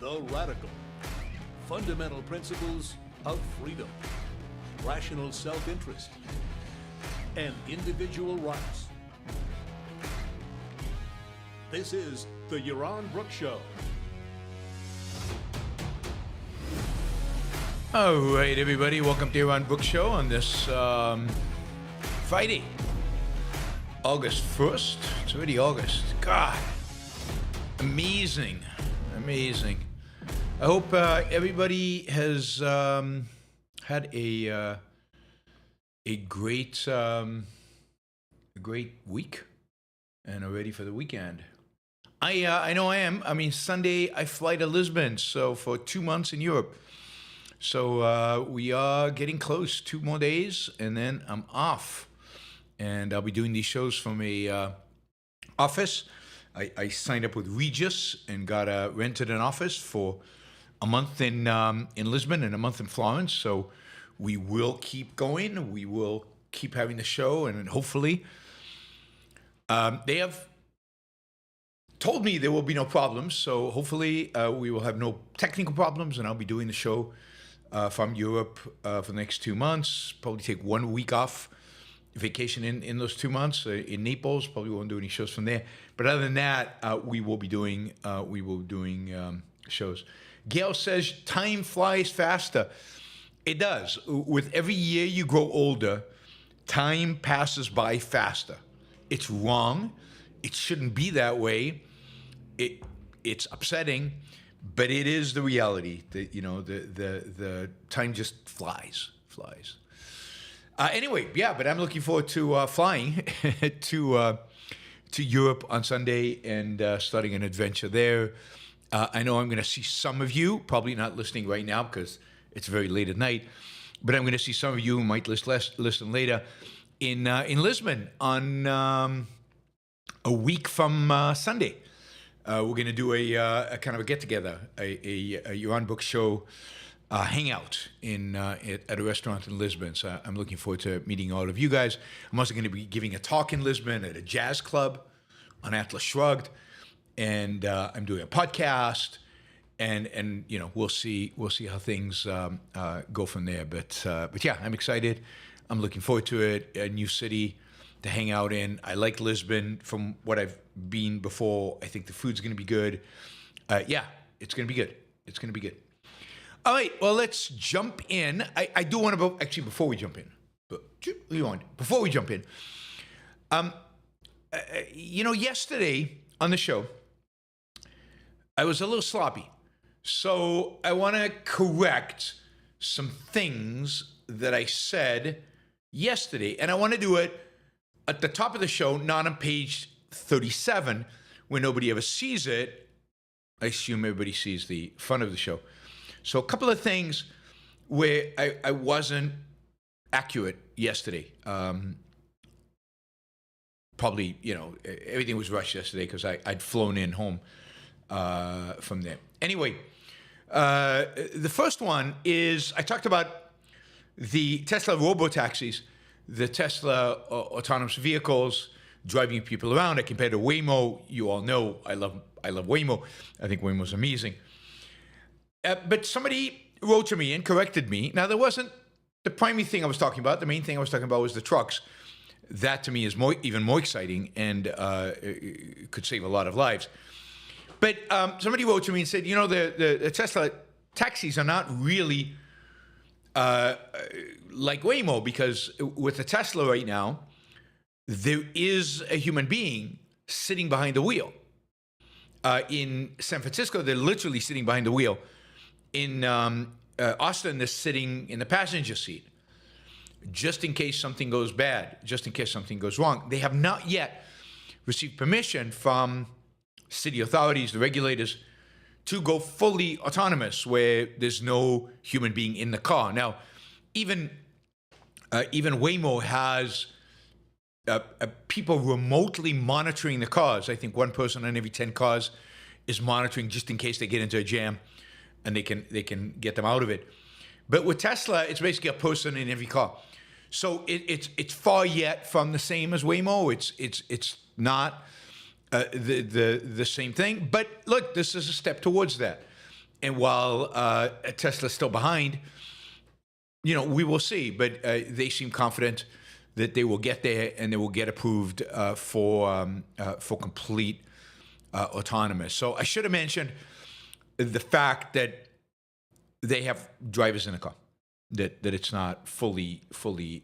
The radical. Fundamental principles of freedom, rational self-interest, and individual rights. This is the Yaron Brook Show. All right, everybody. Welcome to Yaron Brook Show on this Friday, August 1st. It's already August. God, amazing. I hope everybody has had a great week and are ready for the weekend. I know I am. I mean, Sunday I fly to Lisbon, so for 2 months in Europe. So we are getting close. 2 more days, and then I'm off. And I'll be doing these shows from a office. I signed up with Regis and got rented an office for a month in Lisbon and a month in Florence. So we will keep going. We will keep having the show, and hopefully they have told me there will be no problems. So hopefully we will have no technical problems, and I'll be doing the show from Europe for the next 2 months. Probably take 1 week off vacation in those 2 months in Naples. Probably won't do any shows from there. But other than that, we will be doing shows. Gail says time flies faster. It does. With every year you grow older, time passes by faster. It's wrong. It shouldn't be that way. It's upsetting, but it is the reality that the time just flies. Anyway, yeah, but I'm looking forward to flying to Europe on Sunday and starting an adventure there. I know I'm going to see some of you, probably not listening right now because it's very late at night, but I'm going to see some of you who might listen later in Lisbon on a week from Sunday. We're going to do a kind of a get-together, a Yaron Brook Show hangout at a restaurant in Lisbon. So I'm looking forward to meeting all of you guys. I'm also going to be giving a talk in Lisbon at a jazz club on Atlas Shrugged, and I'm doing a podcast, and we'll see how things go from there. But yeah, I'm excited. I'm looking forward to it. A new city to hang out in. I like Lisbon from what I've been before. I think the food's going to be good. Yeah, it's going to be good. All right, well, let's jump in. I do want to, actually, before we jump in, yesterday on the show, I was a little sloppy. So I want to correct some things that I said yesterday. And I want to do it at the top of the show, not on page 37, where nobody ever sees it. I assume everybody sees the front of the show. So a couple of things where I wasn't accurate yesterday. Probably, everything was rushed yesterday because I'd flown in home from there. Anyway, the first one is I talked about the Tesla robo-taxis, the Tesla autonomous vehicles driving people around. I compared to Waymo. You all know I love Waymo. I think Waymo's amazing. But somebody wrote to me and corrected me. Now, there wasn't the primary thing I was talking about. The main thing I was talking about was the trucks. That, to me, is even more exciting and could save a lot of lives. But somebody wrote to me and said, the Tesla taxis are not really like Waymo, because with the Tesla right now, there is a human being sitting behind the wheel. In San Francisco, they're literally sitting behind the wheel. In Austin, they're sitting in the passenger seat, just in case something goes bad, just in case something goes wrong. They have not yet received permission from city authorities, the regulators, to go fully autonomous, where there's no human being in the car. Now, even Waymo has people remotely monitoring the cars. I think one person on every 10 cars is monitoring just in case they get into a jam, and they can get them out of it. But with Tesla, it's basically a person in every car. So it's far yet from the same as Waymo. It's not the same thing. But look, this is a step towards that. And while Tesla's still behind, we will see. But they seem confident that they will get there and they will get approved for complete autonomous. So I should have mentioned the fact that they have drivers in the car, that it's not fully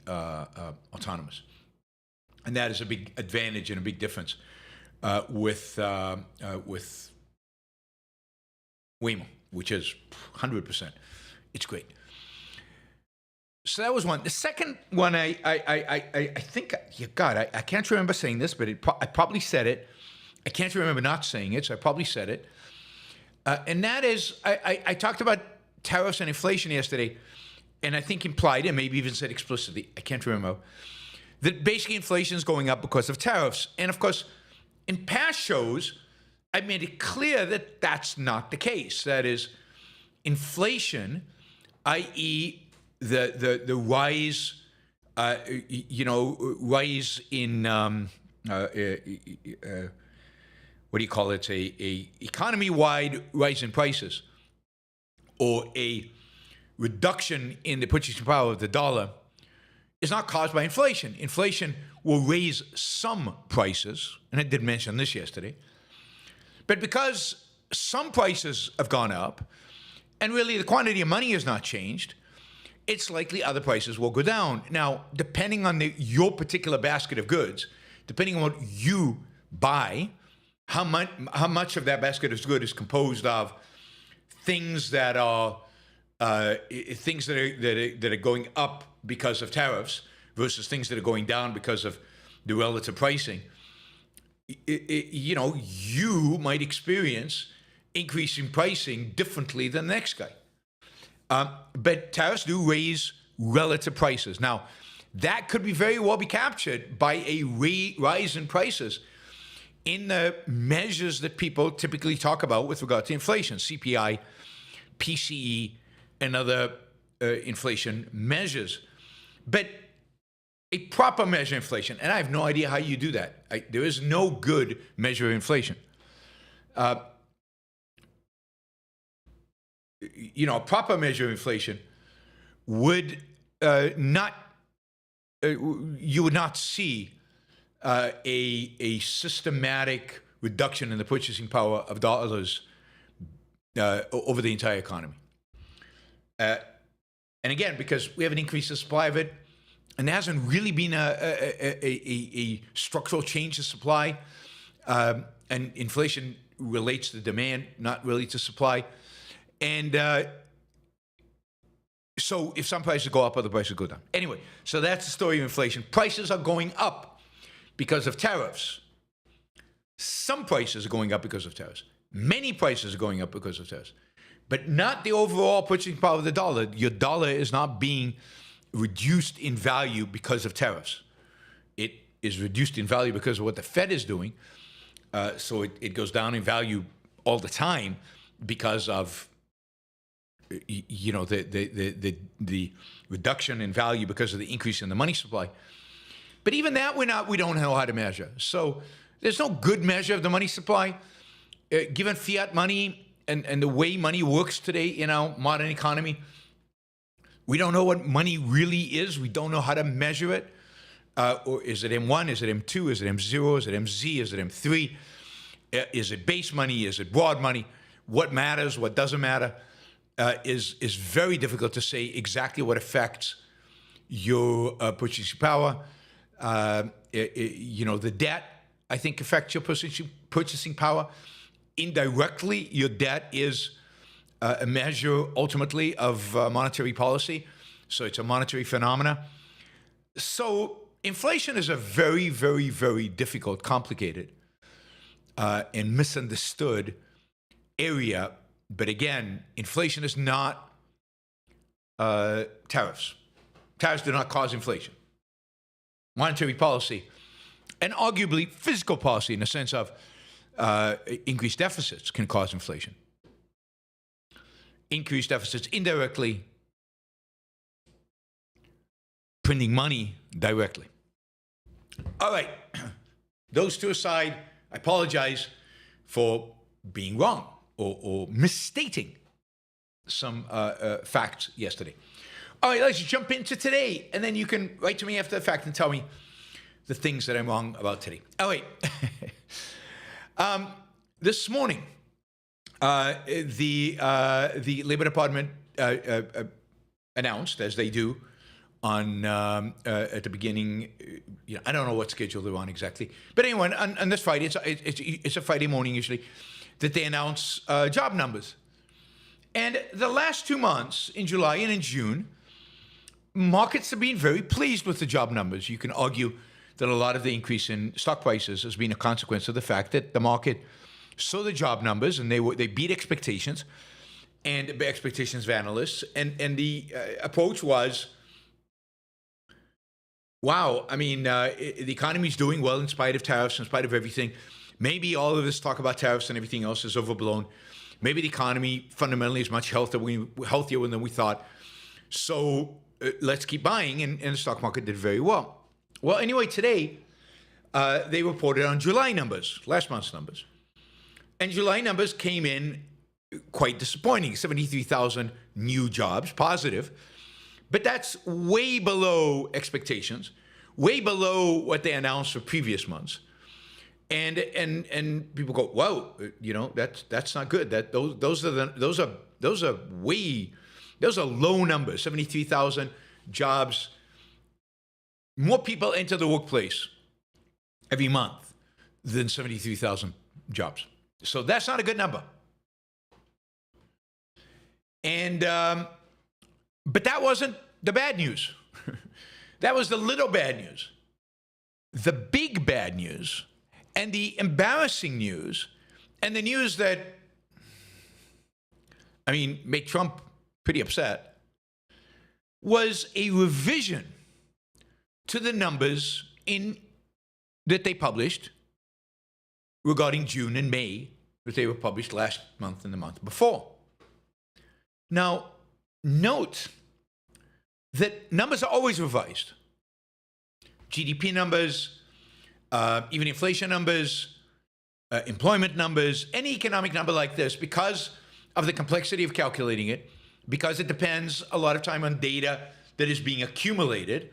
autonomous. And that is a big advantage and a big difference with Waymo, which is 100%. It's great. So that was one. The second one, I think, God, I can't remember saying this, but I probably said it. I can't remember not saying it, so I probably said it. And that is, I talked about tariffs and inflation yesterday, and I think implied, and maybe even said explicitly, I can't remember, that basically inflation is going up because of tariffs. And of course, in past shows, I made it clear that that's not the case. That is, inflation, i.e., the rise, rise in what do you call it? A economy-wide rise in prices, or a reduction in the purchasing power of the dollar, is not caused by inflation. Inflation will raise some prices, and I did mention this yesterday. But because some prices have gone up, and really the quantity of money has not changed, it's likely other prices will go down. Now, depending on your particular basket of goods, depending on what you buy, how much of that basket of goods is composed of things that are going up because of tariffs versus things that are going down because of the relative pricing. You might experience increasing pricing differently than the next guy. But tariffs do raise relative prices. Now, that could very well be captured by a rise in prices in the measures that people typically talk about with regard to inflation, CPI, PCE, and other inflation measures. But a proper measure of inflation, and I have no idea how you do that. There is no good measure of inflation. A proper measure of inflation would you would not see a systematic reduction in the purchasing power of dollars over the entire economy. And again, because we have an increase in the supply of it, and there hasn't really been a structural change in supply, and inflation relates to demand, not really to supply. And so if some prices go up, other prices go down. Anyway, so that's the story of inflation. Prices are going up because of tariffs. Some prices are going up because of tariffs. Many prices are going up because of tariffs. But not the overall purchasing power of the dollar. Your dollar is not being reduced in value because of tariffs. It is reduced in value because of what the Fed is doing. So it goes down in value all the time because of the reduction in value because of the increase in the money supply. But even that we don't know how to measure. So there's no good measure of the money supply. Given fiat money and the way money works today in our modern economy, we don't know what money really is. We don't know how to measure it. Or is it M1? Is it M2? Is it M0? Is it MZ? Is it M3? Is it base money? Is it broad money? What matters? What doesn't matter? Is very difficult to say exactly what affects your purchasing power. The debt, I think, affects your purchasing power. Indirectly, your debt is a measure, ultimately, of monetary policy. So it's a monetary phenomena. So inflation is a very, very, very difficult, complicated, and misunderstood area. But again, inflation is not tariffs. Tariffs do not cause inflation. Monetary policy, and arguably fiscal policy in the sense of increased deficits, can cause inflation. Increased deficits indirectly, printing money directly. All right, those two aside, I apologize for being wrong or misstating facts yesterday. All right, let's jump into today, and then you can write to me after the fact and tell me the things that I'm wrong about today. Oh, wait. This morning, the Labor Department announced, as they do on at the beginning, I don't know what schedule they're on exactly, but anyway, on this Friday, it's a Friday morning usually, that they announce job numbers. And the last 2 months, in July and in June, markets have been very pleased with the job numbers. You can argue that a lot of the increase in stock prices has been a consequence of the fact that the market saw the job numbers and they beat expectations and expectations of analysts. And the approach was, wow, I mean, the economy's doing well in spite of tariffs, in spite of everything. Maybe all of this talk about tariffs and everything else is overblown. Maybe the economy fundamentally is much healthier than we thought. So let's keep buying, and the stock market did very well. Well, anyway, today they reported on July numbers, last month's numbers. And July numbers came in quite disappointing, 73,000 new jobs, positive. But that's way below expectations, way below what they announced for previous months. And people go, whoa, that's not good. Those are low numbers, 73,000 jobs. More people enter the workplace every month than 73,000 jobs. So that's not a good number. And but that wasn't the bad news. That was the little bad news. The big bad news and the embarrassing news and the news that, made Trump pretty upset, was a revision to the numbers that they published regarding June and May, that they were published last month and the month before. Now, note that numbers are always revised. GDP numbers, even inflation numbers, employment numbers, any economic number like this, because of the complexity of calculating it, because it depends a lot of time on data that is being accumulated,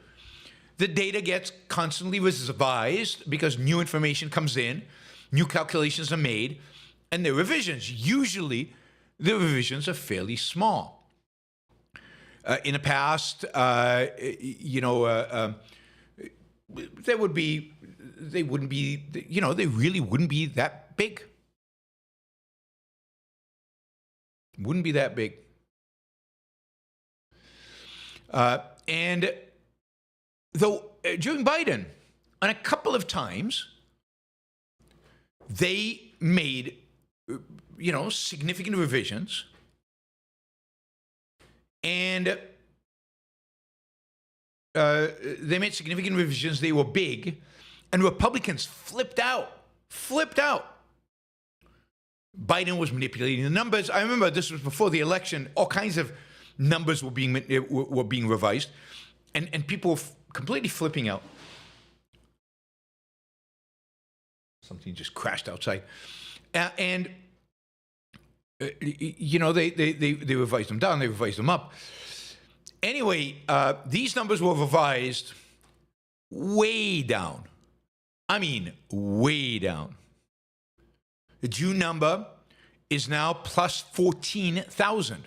the data gets constantly revised because new information comes in, new calculations are made, and there are revisions. Usually, the revisions are fairly small. In the past, they really wouldn't be that big. Wouldn't be that big. And though during Biden, on a couple of times, they made, significant revisions. And they made significant revisions. They were big. And Republicans flipped out. Biden was manipulating the numbers. I remember this was before the election. All kinds of numbers were being revised. And people were completely flipping out. Something just crashed outside. They revised them down, they revised them up. Anyway, these numbers were revised way down. Way down. The June number is now plus 14,000.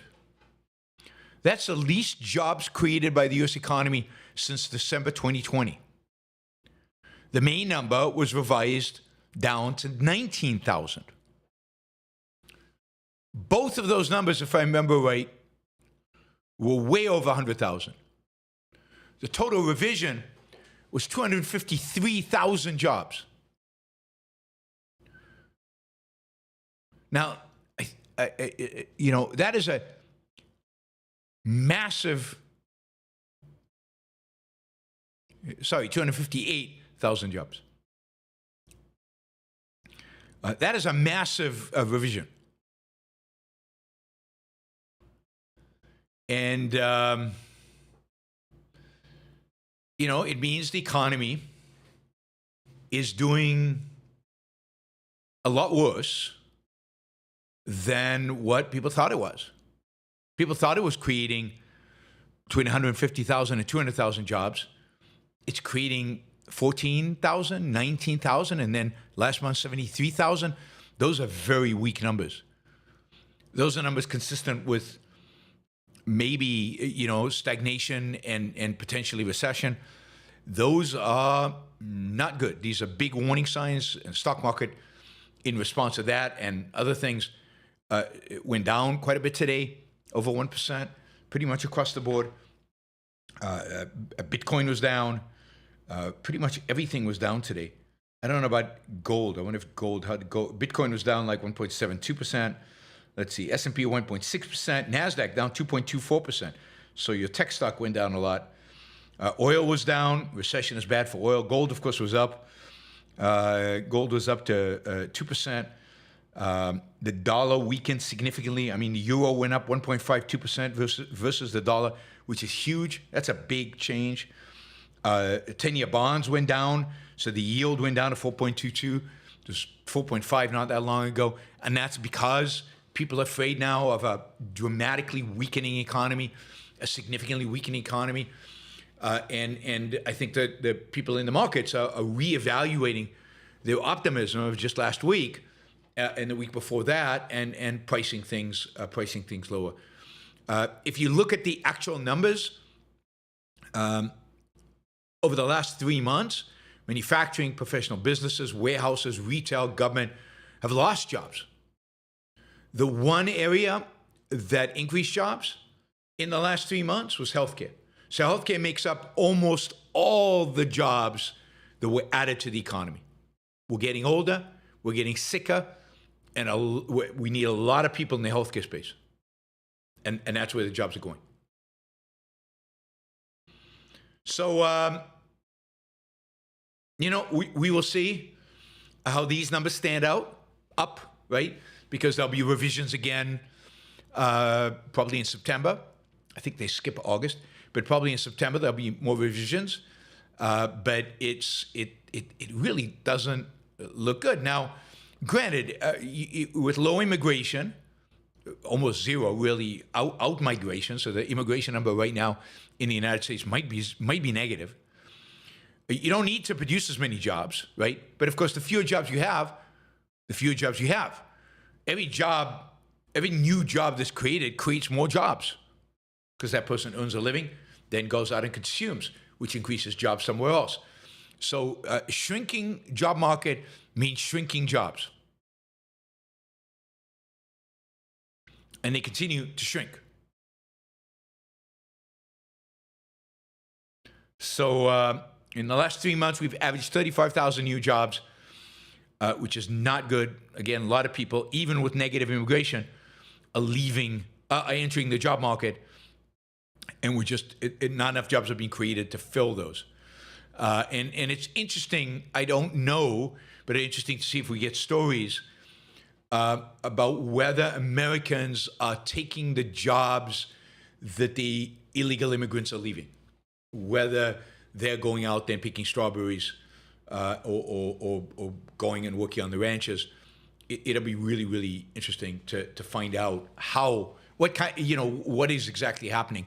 That's the least jobs created by the U.S. economy since December 2020. The May number was revised down to 19,000. Both of those numbers, if I remember right, were way over 100,000. The total revision was 253,000 jobs. Now, that is a massive, 258,000 jobs. That is a massive revision. And, it means the economy is doing a lot worse than what people thought it was. People thought it was creating between 150,000 and 200,000 jobs. It's creating 14,000, 19,000, and then last month 73,000. Those are very weak numbers. Those are numbers consistent with maybe, stagnation and potentially recession. Those are not good. These are big warning signs. And stock market, in response to that and other things, it went down quite a bit today, over 1%, pretty much across the board. Bitcoin was down. Pretty much everything was down today. I don't know about gold. I wonder if gold had gold. Bitcoin was down like 1.72%. Let's see, S&P 1.6%, NASDAQ down 2.24%. So your tech stock went down a lot. Oil was down. Recession is bad for oil. Gold, of course, was up. Gold was up to 2%. The dollar weakened significantly. I mean, the euro went up 1.52% versus the dollar, which is huge. That's a big change. 10-year bonds went down, so the yield went down to 4.22. It was 4.5 not that long ago, and that's because people are afraid now of a dramatically weakening economy, a significantly weakening economy. And I think that the people in the markets are reevaluating their optimism of just last week and the week before that, and pricing things lower. If you look at the actual numbers, over the last 3 months, manufacturing, professional businesses, warehouses, retail, government have lost jobs. The one area that increased jobs in the last 3 months was healthcare. So healthcare makes up almost all the jobs that were added to the economy. We're getting older, we're getting sicker, and we need a lot of people in the healthcare space. And that's where the jobs are going. So, we will see how these numbers stand up, right? Because there'll be revisions again, probably in September. I think they skip August, but probably in September there'll be more revisions. But it really doesn't look good. Now, granted, with low immigration, almost zero really out migration, so the immigration number right now in the United States might be negative. You don't need to produce as many jobs, right? But of course, the fewer jobs you have, the fewer jobs you have. Every new job that's created creates more jobs because that person earns a living, then goes out and consumes, which increases jobs somewhere else. So shrinking job market means shrinking jobs. And they continue to shrink. So in the last 3 months, we've averaged 35,000 new jobs, which is not good. Again, a lot of people, even with negative immigration, are entering the job market, and not enough jobs are being created to fill those. And it's interesting. I don't know, but it's interesting to see if we get stories about whether Americans are taking the jobs that the illegal immigrants are leaving, whether they're going out there and picking strawberries or going and working on the ranches. It'll be really, really interesting to find out what is exactly happening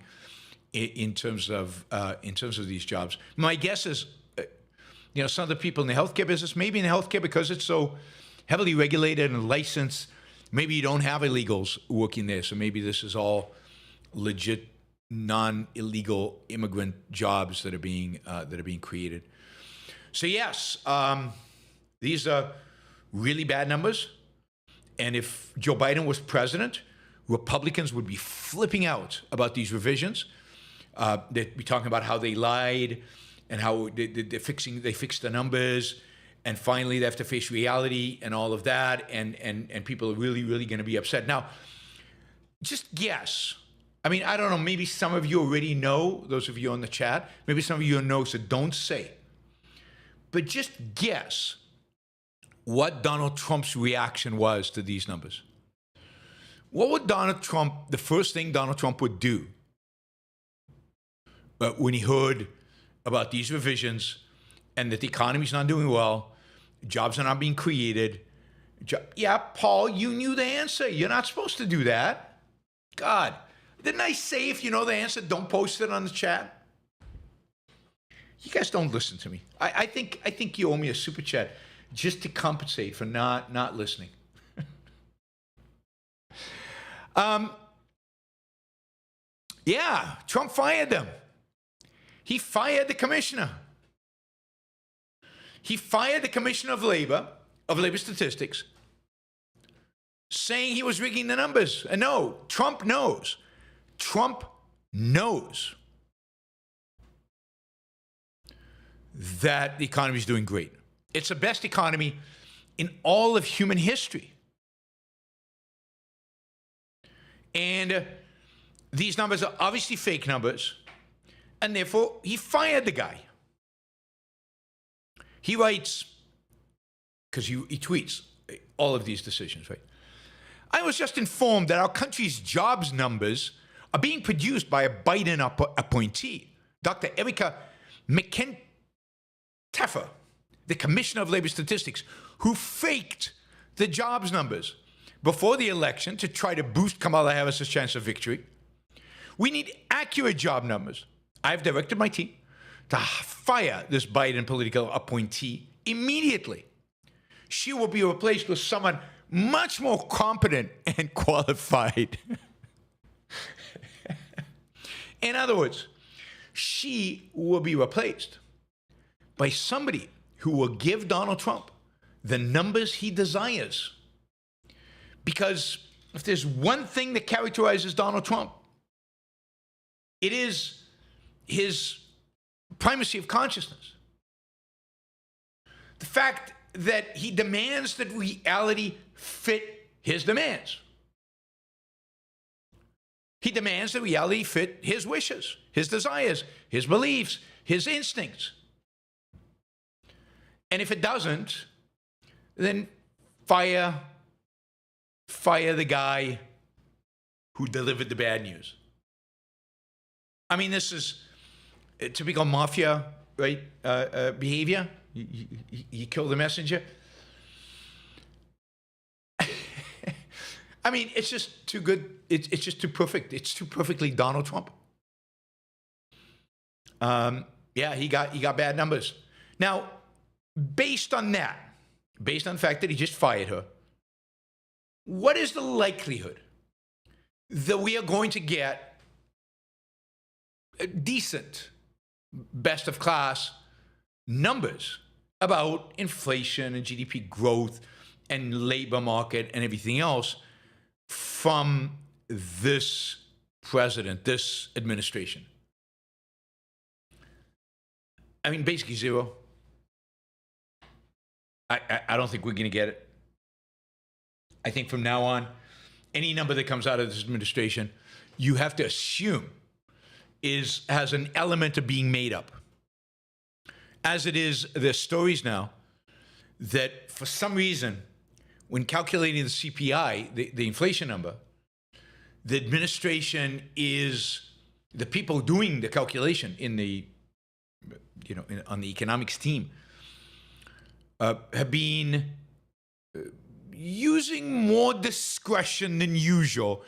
in terms of these jobs. My guess is, some of the people in the healthcare business, maybe in healthcare because it's so heavily regulated and licensed, maybe you don't have illegals working there. So maybe this is all legit, non-illegal immigrant jobs that are being created. So yes, these are really bad numbers. And if Joe Biden was president, Republicans would be flipping out about these revisions. They'd be talking about how they lied and how they fixed the numbers, and finally they have to face reality and all of that, and people are really, really going to be upset. Now, just guess. I mean, I don't know, maybe some of you already know, those of you on the chat, maybe some of you know, so don't say. But just guess what Donald Trump's reaction was to these numbers. What would the first thing Donald Trump would do when he heard about these revisions and that the economy's not doing well, jobs are not being created? Yeah, Paul, you knew the answer. You're not supposed to do that. God, Didn't I say if you know the answer, don't post it on the chat? You guys don't listen to me. I think you owe me a super chat just to compensate for not listening. Yeah, Trump fired them. He fired the commissioner. He fired the commissioner of labor statistics, saying he was rigging the numbers. And no, Trump knows. Trump knows that the economy is doing great. It's the best economy in all of human history. And these numbers are obviously fake numbers, and therefore he fired the guy. He writes, because he tweets all of these decisions, right? I was just informed that our country's jobs numbers are being produced by a Biden appointee, Dr. Erica McKenteffer, the Commissioner of Labor Statistics, who faked the jobs numbers before the election to try to boost Kamala Harris's chance of victory. We need accurate job numbers. I've directed my team to fire this Biden political appointee immediately. She will be replaced with someone much more competent and qualified. In other words, she will be replaced by somebody who will give Donald Trump the numbers he desires. Because if there's one thing that characterizes Donald Trump, it is his primacy of consciousness. The fact that he demands that reality fit his demands. He demands that reality fit his wishes, his desires, his beliefs, his instincts. And if it doesn't, then fire the guy who delivered the bad news. I mean, this is typical mafia, right? Behavior. You kill the messenger. I mean, it's just too good. It's just too perfect. It's too perfectly Donald Trump. Yeah, he got bad numbers. Now, based on that, based on the fact that he just fired her, what is the likelihood that we are going to get a decent, best of class numbers about inflation and GDP growth and labor market and everything else from this president, this administration? I mean, basically zero. I don't think we're going to get it. I think from now on, any number that comes out of this administration, you have to assume has an element of being made up. As it is, there's stories now that for some reason, when calculating the CPI, the inflation number, the administration is the people doing the calculation in the, on the economics team have been using more discretion than usual.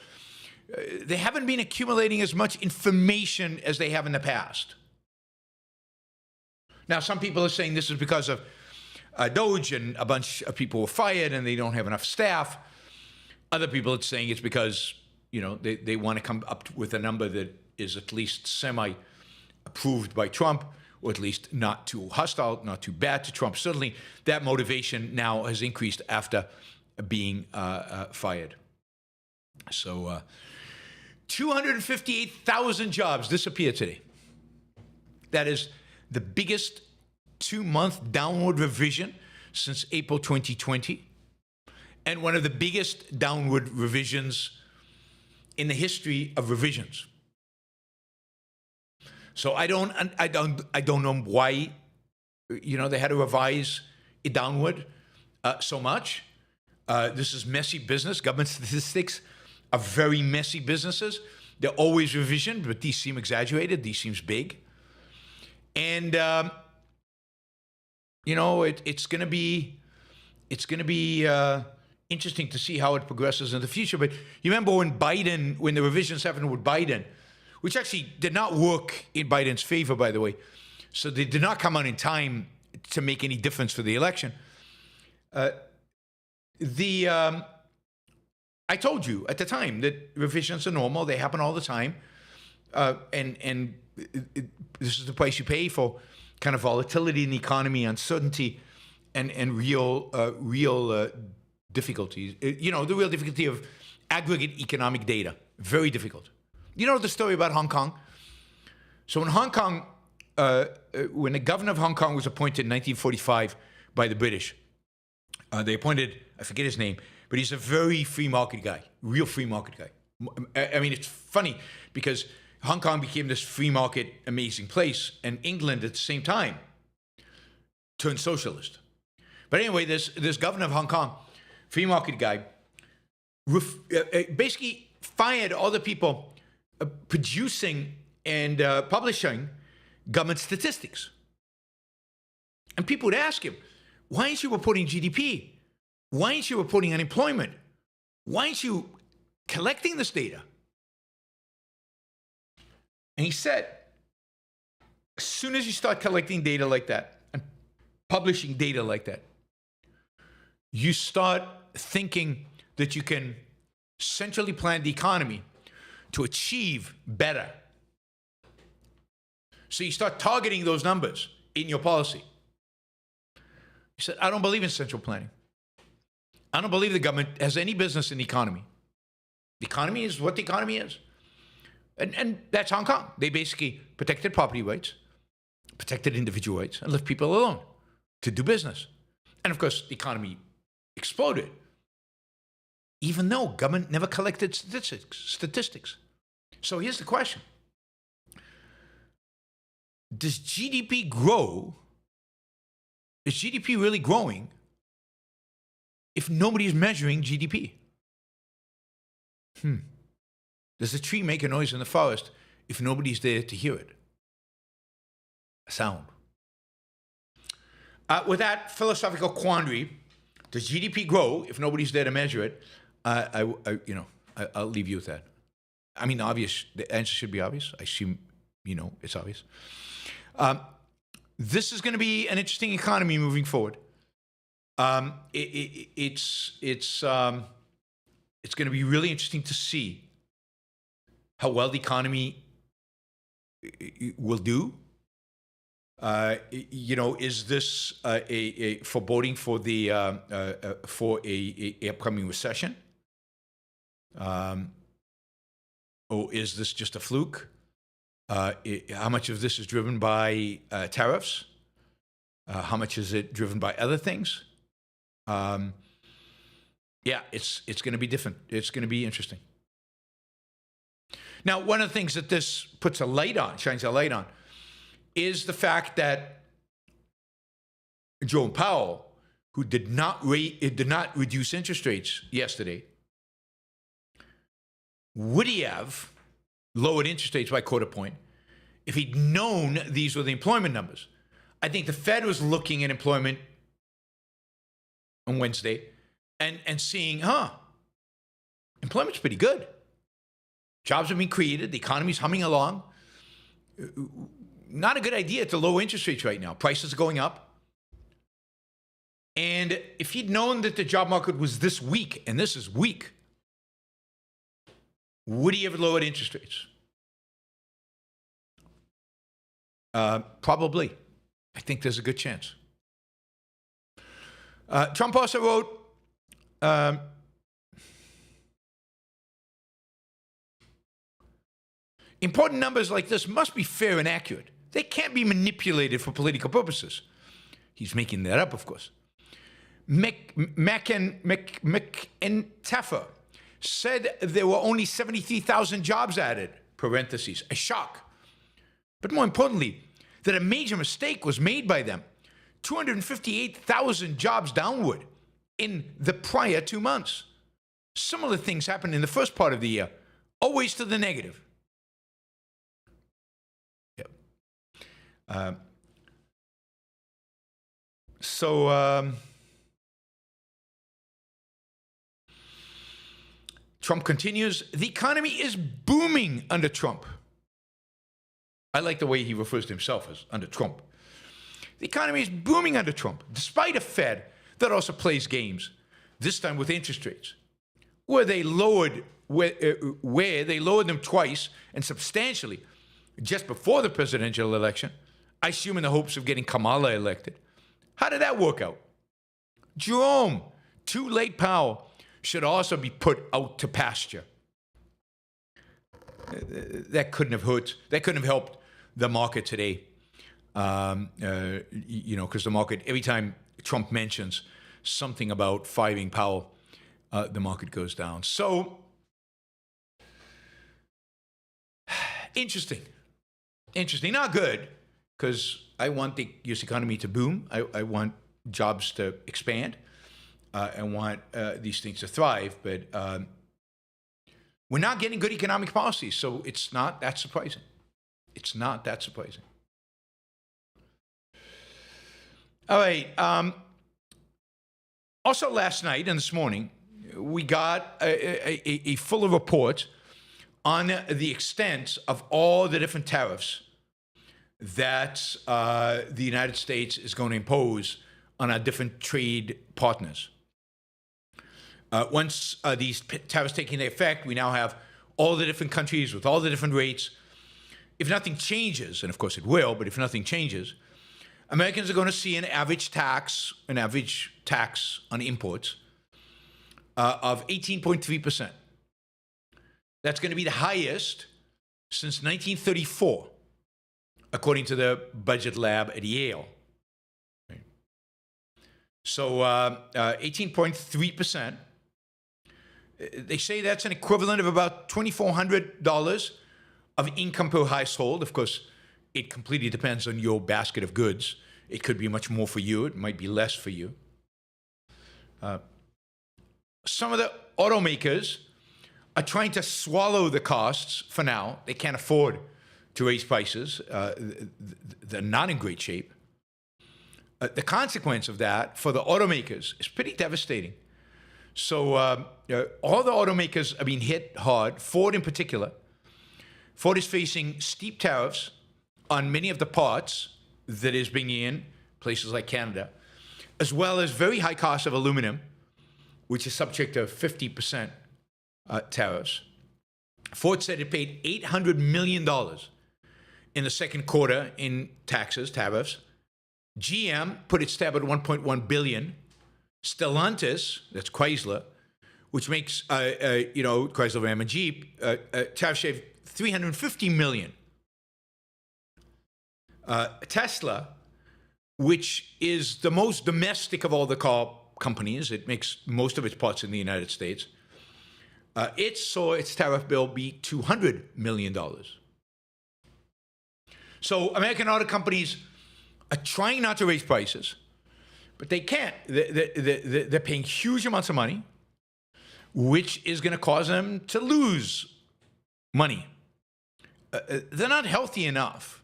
They haven't been accumulating as much information as they have in the past. Now, some people are saying this is because of Doge and a bunch of people were fired and they don't have enough staff. Other people are saying it's because, they want to come up with a number that is at least semi-approved by Trump, or at least not too hostile, not too bad to Trump. Certainly, that motivation now has increased after being fired. So 258,000 jobs disappeared today. That is the biggest 2-month downward revision since April 2020, and one of the biggest downward revisions in the history of revisions. So I don't know why, they had to revise it downward so much. This is messy business. Government statistics are very messy businesses. They're always revisioned, but these seem exaggerated. These seems big. And, it's going to be interesting to see how it progresses in the future. But you remember when the revisions happened with Biden, which actually did not work in Biden's favor, by the way. So they did not come out in time to make any difference for the election. I told you at the time that revisions are normal. They happen all the time. And this is the price you pay for kind of volatility in the economy, uncertainty, and real difficulties. The real difficulty of aggregate economic data. Very difficult. You know the story about Hong Kong? So in Hong Kong, when the governor of Hong Kong was appointed in 1945 by the British, they appointed, I forget his name, but he's a very free market guy, real free market guy. I mean, it's funny because Hong Kong became this free market amazing place, and England at the same time turned socialist. But anyway, this governor of Hong Kong, free market guy, basically fired all the people producing and publishing government statistics. And people would ask him, why aren't you reporting GDP? Why aren't you reporting unemployment? Why aren't you collecting this data? And he said, as soon as you start collecting data like that and publishing data like that, you start thinking that you can centrally plan the economy to achieve better. So you start targeting those numbers in your policy. He said, I don't believe in central planning. I don't believe the government has any business in the economy. The economy is what the economy is. And that's Hong Kong. They basically protected property rights, protected individual rights, and left people alone to do business. And of course, the economy exploded, even though government never collected statistics. So here's the question. Does GDP grow? Is GDP really growing if nobody is measuring GDP? Does a tree make a noise in the forest if nobody's there to hear it? A sound. With that philosophical quandary, does GDP grow if nobody's there to measure it? I'll leave you with that. I mean, obvious. The answer should be obvious. I assume it's obvious. This is going to be an interesting economy moving forward. It's going to be really interesting to see how well the economy will do. Is this a foreboding for the for a upcoming recession, or is this just a fluke? How much of this is driven by tariffs? How much is it driven by other things? It's going to be different. It's going to be interesting. Now, one of the things that this shines a light on, is the fact that Jerome Powell, who did not reduce interest rates yesterday, would he have lowered interest rates by a quarter point if he'd known these were the employment numbers? I think the Fed was looking at employment on Wednesday and seeing, employment's pretty good. Jobs have been created. The economy's humming along. Not a good idea to lower interest rates right now. Prices are going up. And if he'd known that the job market was this weak, and this is weak, would he have lowered interest rates? Probably. I think there's a good chance. Trump also wrote, important numbers like this must be fair and accurate. They can't be manipulated for political purposes. He's making that up, of course. McEnteffer said there were only 73,000 jobs added, parentheses, a shock. But more importantly, that a major mistake was made by them. 258,000 jobs downward in the prior 2 months. Similar things happened in the first part of the year, always to the negative. Trump continues, the economy is booming under Trump. I like the way he refers to himself as under Trump. The economy is booming under Trump, despite a Fed that also plays games, this time with interest rates, where they lowered them twice and substantially just before the presidential election, I assume in the hopes of getting Kamala elected. How did that work out? Jerome, too late Powell, should also be put out to pasture. That couldn't have hurt. That couldn't have helped the market today. Because the market, every time Trump mentions something about firing Powell, the market goes down. So, interesting. Not good, because I want the U.S. economy to boom. I want jobs to expand. I want these things to thrive. But we're not getting good economic policies, so it's not that surprising. All right. Also, last night and this morning, we got a fuller report on the extent of all the different tariffs that the United States is going to impose on our different trade partners. Once these tariffs take into effect, we now have all the different countries with all the different rates. If nothing changes, and of course it will, but if nothing changes, Americans are going to see an average tax on imports of 18.3%. That's going to be the highest since 1934, according to the budget lab at Yale. So 18.3%. They say that's an equivalent of about $2,400 of income per household. Of course, it completely depends on your basket of goods. It could be much more for you. It might be less for you. Some of the automakers are trying to swallow the costs for now. They can't afford to raise prices. They're not in great shape. The consequence of that for the automakers is pretty devastating. So all the automakers are being hit hard, Ford in particular. Ford is facing steep tariffs on many of the parts that is bringing in places like Canada, as well as very high costs of aluminum, which is subject to 50% tariffs. Ford said it paid $800 million in the second quarter in tariffs. GM put its tab at $1.1 billion. Stellantis, that's Chrysler, which makes Chrysler, Ram, and Jeep, tariff shave $350 million. Tesla, which is the most domestic of all the car companies, it makes most of its parts in the United States, it saw its tariff bill be $200 million. So American auto companies are trying not to raise prices, but they can't. They're paying huge amounts of money, which is going to cause them to lose money. They're not healthy enough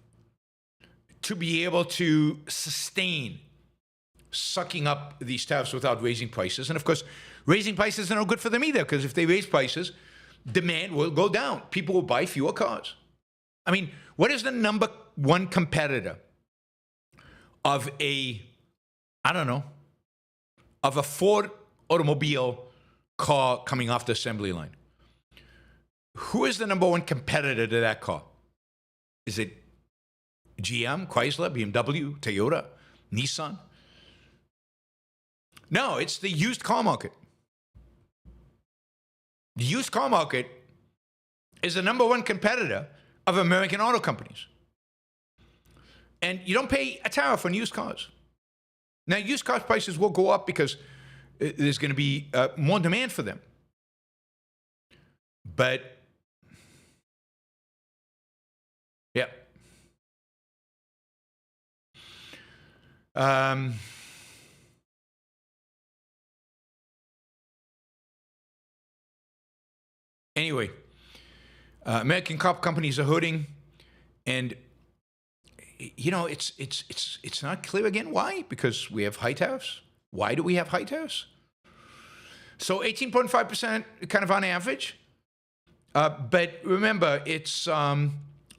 to be able to sustain sucking up these tariffs without raising prices. And of course, raising prices are no good for them either, because if they raise prices, demand will go down. People will buy fewer cars. I mean, what is the number one competitor of a Ford automobile car coming off the assembly line? Who is the number one competitor to that car? Is it GM, Chrysler, BMW, Toyota, Nissan? No, it's the used car market. The used car market is the number one competitor of American auto companies. And you don't pay a tariff on used cars. Now, used car prices will go up because there's going to be more demand for them. But, yeah. Anyway, American car companies are hurting, and it's not clear again why. Because we have high tariffs. Why do we have high tariffs? So 18.5% kind of on average. But remember, it's,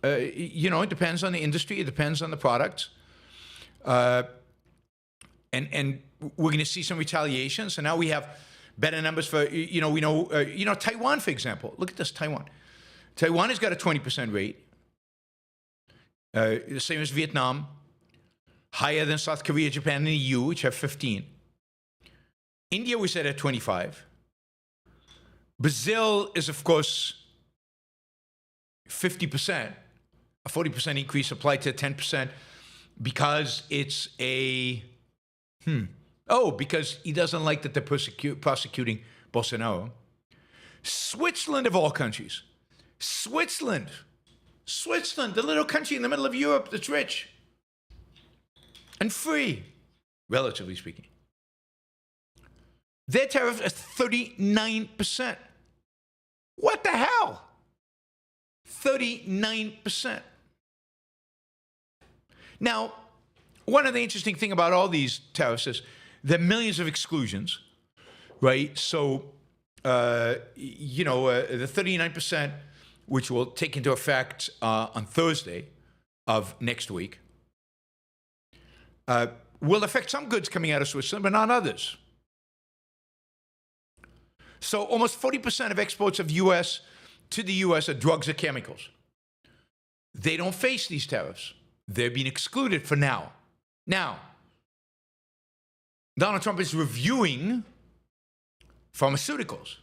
it depends on the industry. It depends on the product. And we're going to see some retaliation. So now we have better numbers for, we know, Taiwan, for example. Look at this, Taiwan. Taiwan has got a 20% rate. The same as Vietnam. Higher than South Korea, Japan, and the EU, which have 15. India, we said at 25. Brazil is, of course, 50%, a 40% increase applied to 10% because it's because he doesn't like that they're prosecuting Bolsonaro. Switzerland, of all countries. Switzerland, the little country in the middle of Europe that's rich and free, relatively speaking. Their tariff is 39%. What the hell? 39%. Now, one of the interesting things about all these tariffs is there are millions of exclusions, right? So, the 39%, which will take into effect on Thursday of next week, will affect some goods coming out of Switzerland, but not others. So almost 40% of exports of U.S. to the U.S. are drugs or chemicals. They don't face these tariffs. They're being excluded for now. Now, Donald Trump is reviewing pharmaceuticals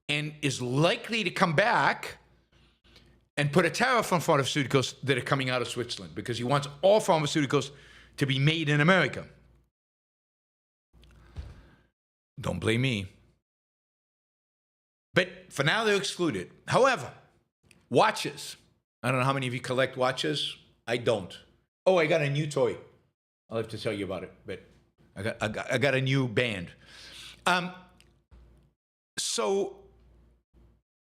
and is likely to come back and put a tariff on pharmaceuticals that are coming out of Switzerland because he wants all pharmaceuticals to be made in America. Don't blame me. But for now, they're excluded. However, watches. I don't know how many of you collect watches. I don't. Oh, I got a new toy. I'll have to tell you about it, but I got a new band. So,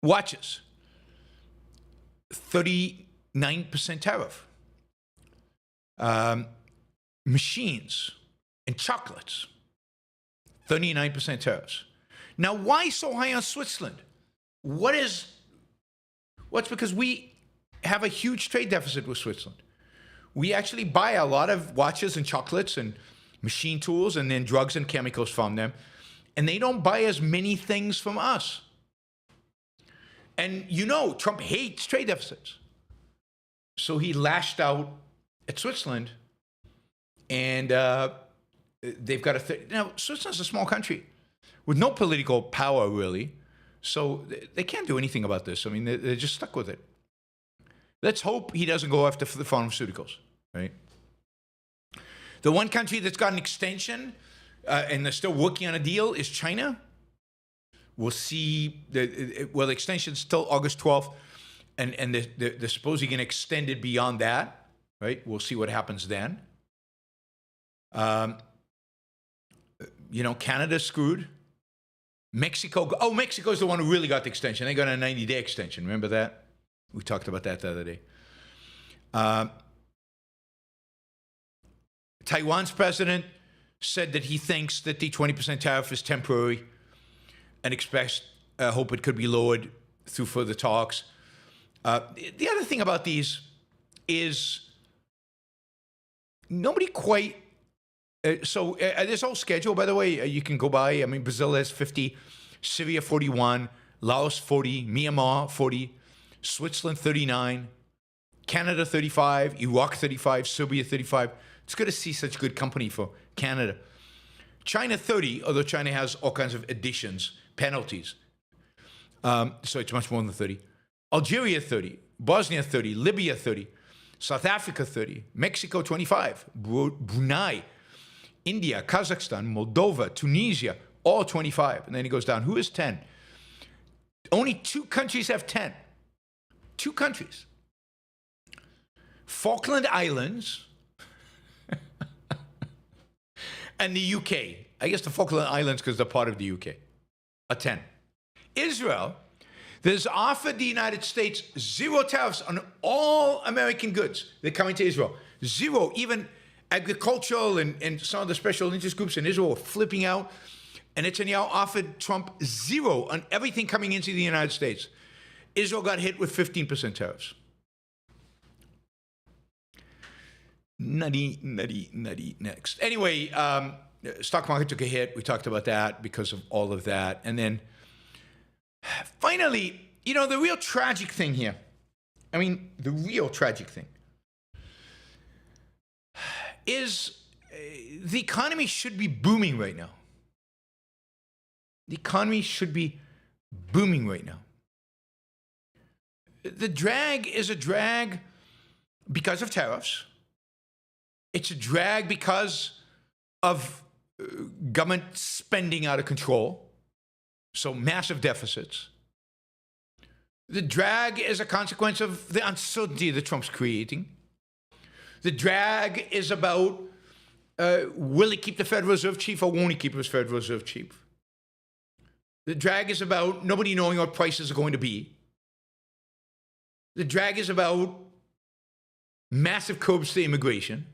watches. 39% tariff. Machines and chocolates. 39% tariffs. Now, why so high on Switzerland? What's because we have a huge trade deficit with Switzerland. We actually buy a lot of watches and chocolates and machine tools and then drugs and chemicals from them. And they don't buy as many things from us. And Trump hates trade deficits. So he lashed out at Switzerland. And they've got now, Switzerland's a small country with no political power, really. So they can't do anything about this. I mean, they're just stuck with it. Let's hope he doesn't go after the pharmaceuticals, right? The one country that's got an extension and they're still working on a deal is China. We'll see. The extension's still August 12th, and they're supposedly going to extend it beyond that, right? We'll see what happens then. Canada's screwed. Mexico's the one who really got the extension. They got a 90-day extension. Remember that? We talked about that the other day. Taiwan's president said that he thinks that the 20% tariff is temporary and expressed hope it could be lowered through further talks. The other thing about these is nobody quite... this whole schedule, by the way, you can go by. I mean, Brazil has 50, Syria 41, Laos 40, Myanmar 40, Switzerland 39, Canada 35, Iraq 35, Serbia 35. It's good to see such good company for Canada. China 30, although China has all kinds of additions, penalties. So it's much more than 30. Algeria 30, Bosnia 30, Libya 30, South Africa 30, Mexico 25, Brunei, India, Kazakhstan, Moldova, Tunisia, all 25. And then he goes down. Who is 10? Only 2 countries have 10. 2 countries. Falkland Islands and the UK. I guess the Falkland Islands because they're part of the UK. A 10. Israel, that has offered the United States 0 tariffs on all American goods that are coming to Israel. 0, even agricultural and some of the special interest groups in Israel are flipping out. And Netanyahu offered Trump 0 on everything coming into the United States. Israel got hit with 15% tariffs. Nutty next. Anyway, stock market took a hit. We talked about that because of all of that. And then finally, the real tragic thing here. The real tragic thing is the economy should be booming right now. The economy should be booming right now. The drag is a drag because of tariffs. It's a drag because of government spending out of control, so massive deficits. The drag is a consequence of the uncertainty that Trump's creating. The drag is about will he keep the Federal Reserve chief or won't he keep his Federal Reserve chief? The drag is about nobody knowing what prices are going to be. The drag is about massive curbs to immigration.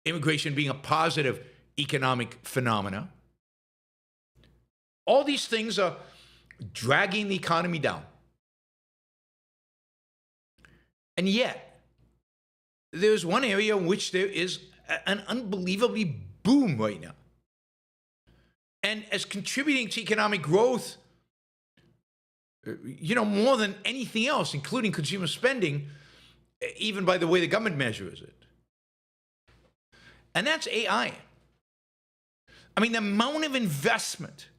Immigration being a positive economic phenomena. All these things are dragging the economy down. And yet, there's one area in which there is an unbelievably boom right now. And as contributing to economic growth, more than anything else, including consumer spending, even by the way the government measures it. And that's AI. The amount of investment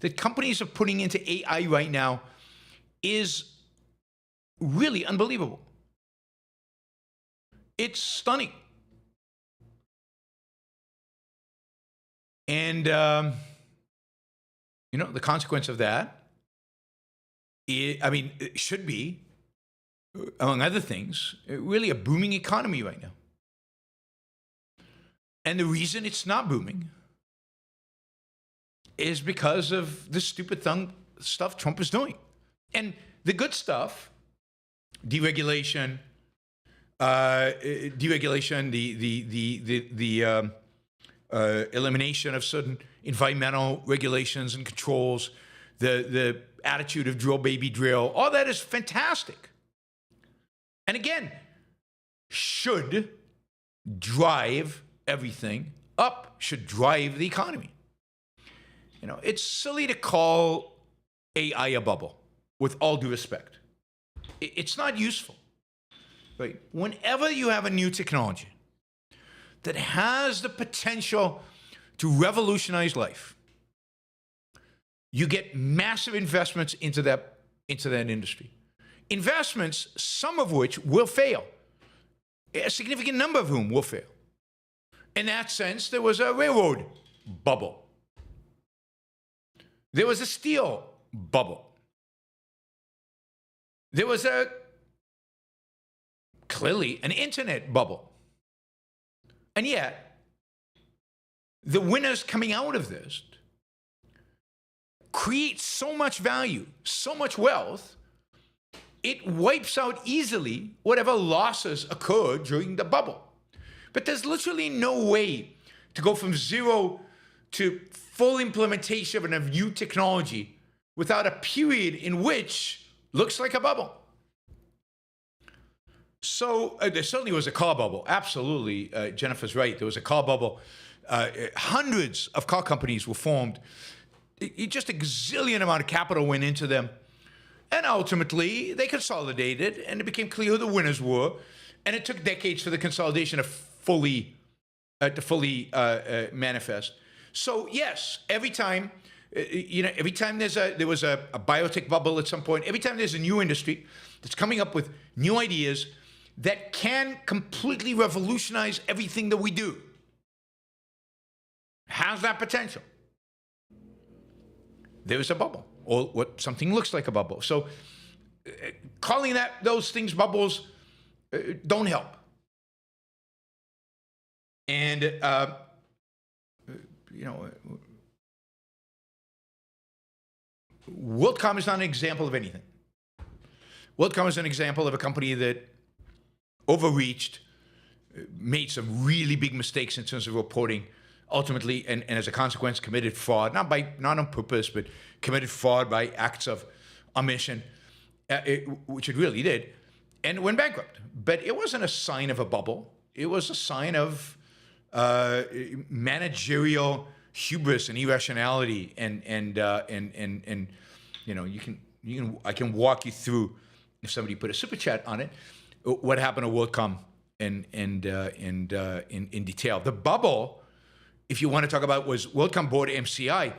that companies are putting into AI right now is really unbelievable. It's stunning. And, the consequence of that, it should be, among other things, really a booming economy right now. And the reason it's not booming is because of the stupid stuff Trump is doing. And the good stuff, deregulation, the elimination of certain environmental regulations and controls, the attitude of drill baby drill, all that is fantastic. And again, should drive everything up, should drive the economy. It's silly to call AI a bubble, with all due respect. It's not useful. Right? Whenever you have a new technology that has the potential to revolutionize life, you get massive investments into that industry. Investments, some of which will fail. A significant number of whom will fail. In that sense, there was a railroad bubble. There was a steel bubble. There was clearly an internet bubble. And yet, the winners coming out of this create so much value, so much wealth, it wipes out easily whatever losses occurred during the bubble. But there's literally no way to go from zero to full implementation of a new technology without a period in which looks like a bubble. So there certainly was a car bubble. Absolutely, Jennifer's right. There was a car bubble. Hundreds of car companies were formed. Just a gazillion amount of capital went into them. And ultimately, they consolidated, and it became clear who the winners were. And it took decades for the consolidation to fully manifest. So yes, every time there was a biotech bubble at some point, every time there's a new industry that's coming up with new ideas that can completely revolutionize everything that we do, has that potential, there is a bubble, or what something looks like a bubble. So calling those things bubbles don't help. And WorldCom is not an example of anything. WorldCom is an example of a company that overreached, made some really big mistakes in terms of reporting ultimately, and as a consequence, committed fraud, not on purpose, but committed fraud by acts of omission, which it really did, and went bankrupt. But it wasn't a sign of a bubble. It was a sign of managerial hubris and irrationality, and I can walk you through, if somebody put a super chat on it, what happened at WorldCom in detail. The bubble, if you want to talk about, was WorldCom bought MCI,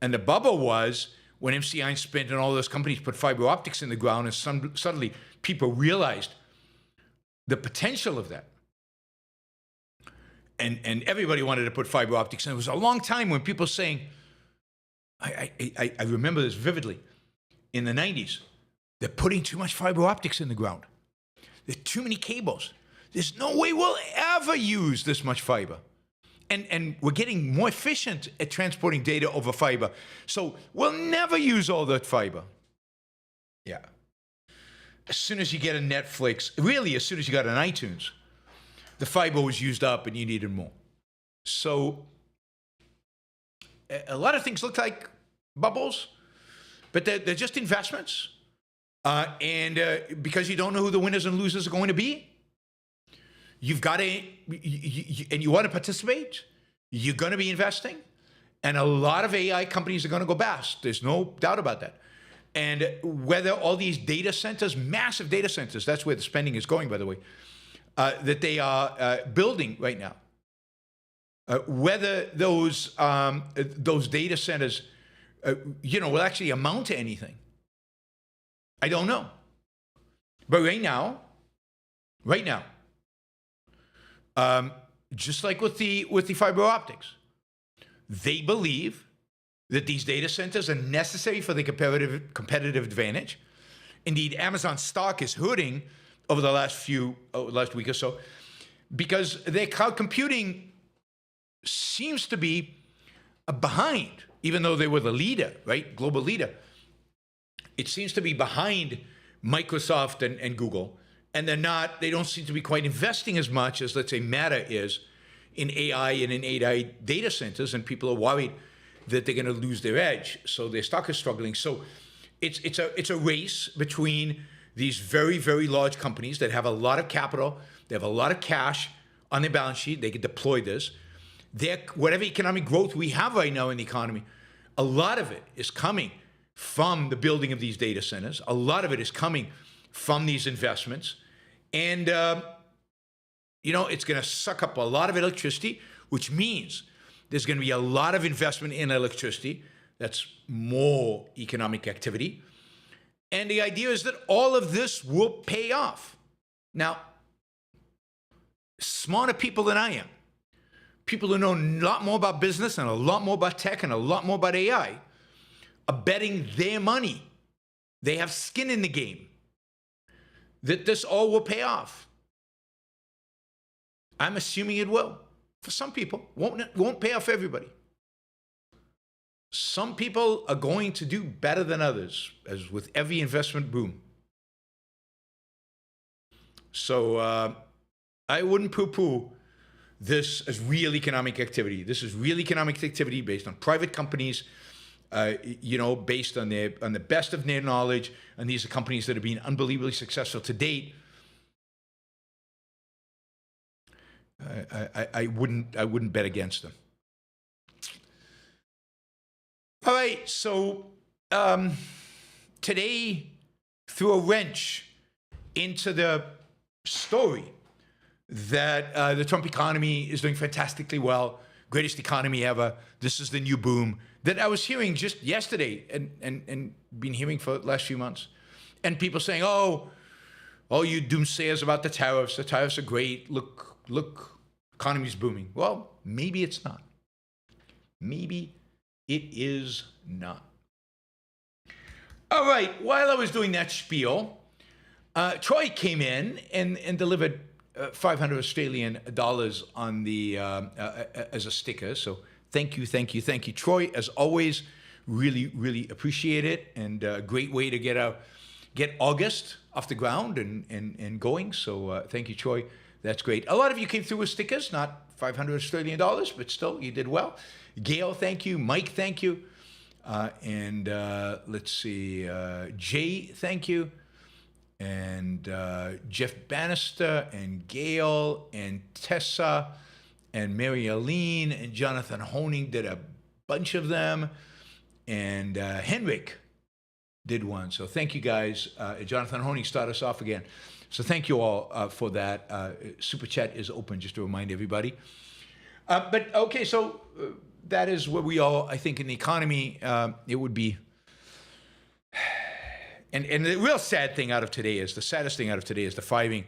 and the bubble was when MCI spent and all those companies put fiber optics in the ground, and suddenly people realized the potential of that. And everybody wanted to put fiber optics. And it was a long time when people saying, I remember this vividly, in the 90s, they're putting too much fiber optics in the ground. There's too many cables. There's no way we'll ever use this much fiber. And we're getting more efficient at transporting data over fiber. So we'll never use all that fiber. Yeah. As soon as you get a Netflix, really as soon as you got an iTunes, the fiber was used up and you needed more. So a lot of things look like bubbles, but they're just investments. Because you don't know who the winners and losers are going to be, you've got to, and you want to participate, you're going to be investing. And a lot of AI companies are going to go bust. There's no doubt about that. And whether all these data centers, massive data centers, that's where the spending is going, by the way, that they are building right now, whether those data centers, will actually amount to anything, I don't know. But right now, just like with the fiber optics, they believe that these data centers are necessary for the competitive advantage. Indeed, Amazon stock is hurting over the last week or so, because their cloud computing seems to be behind, even though they were the leader, right? Global leader. It seems to be behind Microsoft and Google, and they don't seem to be quite investing as much as, let's say, Meta is in AI and in AI data centers, and people are worried that they're going to lose their edge. So their stock is struggling. So it's a race between these very, very large companies that have a lot of capital, they have a lot of cash on their balance sheet, they can deploy this. Whatever economic growth we have right now in the economy, a lot of it is coming from the building of these data centers. A lot of it is coming from these investments. And, it's going to suck up a lot of electricity, which means there's going to be a lot of investment in electricity. That's more economic activity. And the idea is that all of this will pay off. Now, smarter people than I am, people who know a lot more about business and a lot more about tech and a lot more about AI, are betting their money, they have skin in the game, that this all will pay off. I'm assuming it will. For some people, won't pay off for everybody. Some people are going to do better than others, as with every investment boom. So I wouldn't poo-poo this as real economic activity. This is real economic activity based on private companies, based on the best of their knowledge, and these are companies that have been unbelievably successful to date. I wouldn't bet against them. All right, so today threw a wrench into the story that the Trump economy is doing fantastically well, greatest economy ever. This is the new boom that I was hearing just yesterday and been hearing for the last few months. And people saying, oh, you doomsayers about the tariffs are great. Look, economy's booming. Well, maybe it's not. Maybe it is not. All right, while I was doing that spiel, Troy came in and delivered 500 Australian dollars on the as a sticker. So thank you, Troy. As always, really appreciate it, and a great way to get August off the ground and going. So thank you, Troy. That's great. A lot of you came through with stickers, not 500 Australian dollars, but still, you did well. Gail, thank you. Mike, thank you. And let's see, Jay, thank you. And Jeff Bannister, and Gail, and Tessa, and Mary Aline, and Jonathan Honing did a bunch of them. And Henrik did one. So thank you guys. Jonathan Honing started us off again. So thank you all for that. Super Chat is open, just to remind everybody. But okay, so that is where we are. I think in the economy, it would be. And the real sad thing out of today is, the saddest thing out of today is the firing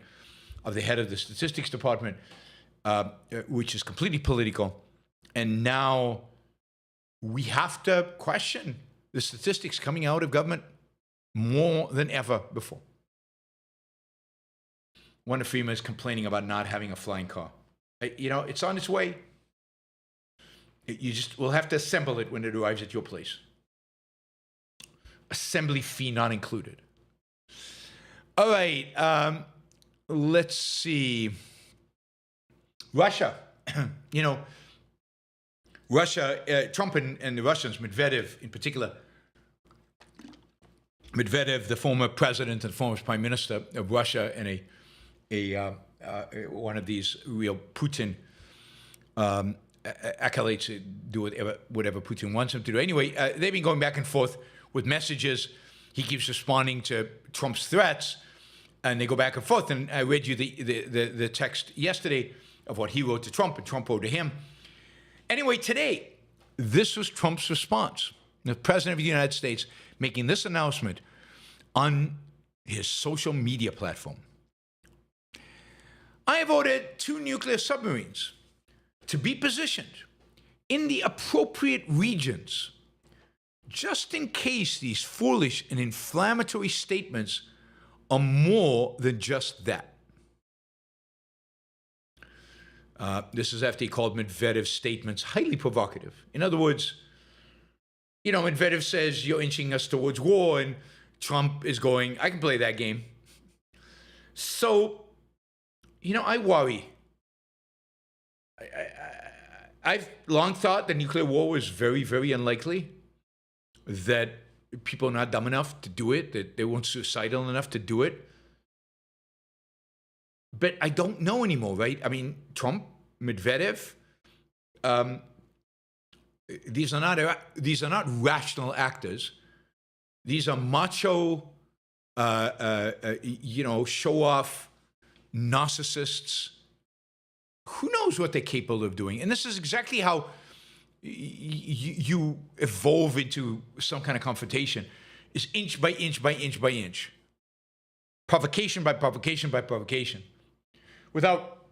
of the head of the statistics department, which is completely political. And now we have to question the statistics coming out of government more than ever before. Wanda Freeman is complaining about not having a flying car. You know, it's on its way. You just will have to assemble it when it arrives at your place. Assembly fee not included. All right, let's see. Russia, you know, Russia, Trump and the Russians, Medvedev in particular, Medvedev, the former president and former prime minister of Russia, and one of these real Putin acolytes to do whatever Putin wants him to do. Anyway, they've been going back and forth with messages. He keeps responding to Trump's threats, and they go back and forth. And I read you the text yesterday of what he wrote to Trump and Trump wrote to him. Anyway, today, this was Trump's response. The president of the United States making this announcement on his social media platform. I have ordered 2 nuclear submarines to be positioned in the appropriate regions, just in case these foolish and inflammatory statements are more than just that. This is after he called Medvedev's statements highly provocative. In other words, you know, Medvedev says you're inching us towards war, and Trump is going, I can play that game. So, you know, I worry. I've long thought that nuclear war was very, very unlikely, that people are not dumb enough to do it, that they weren't suicidal enough to do it. But I don't know anymore, right? I mean, Trump, Medvedev, these are not rational actors. These are macho, you know, show-off narcissists. Who knows what they're capable of doing? And this is exactly how you evolve into some kind of confrontation, is inch by inch by inch by inch. Provocation by provocation by provocation. Without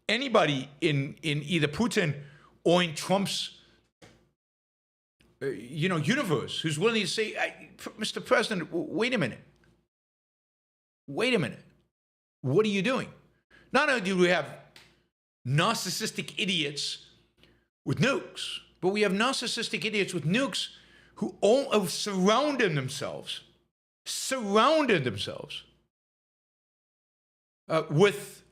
anybody in either Putin or in Trump's you know, universe who's willing to say, Mr. President, wait a minute. Wait a minute. What are you doing? Not only do we have narcissistic idiots with nukes, but we have narcissistic idiots with nukes who all have surrounded themselves with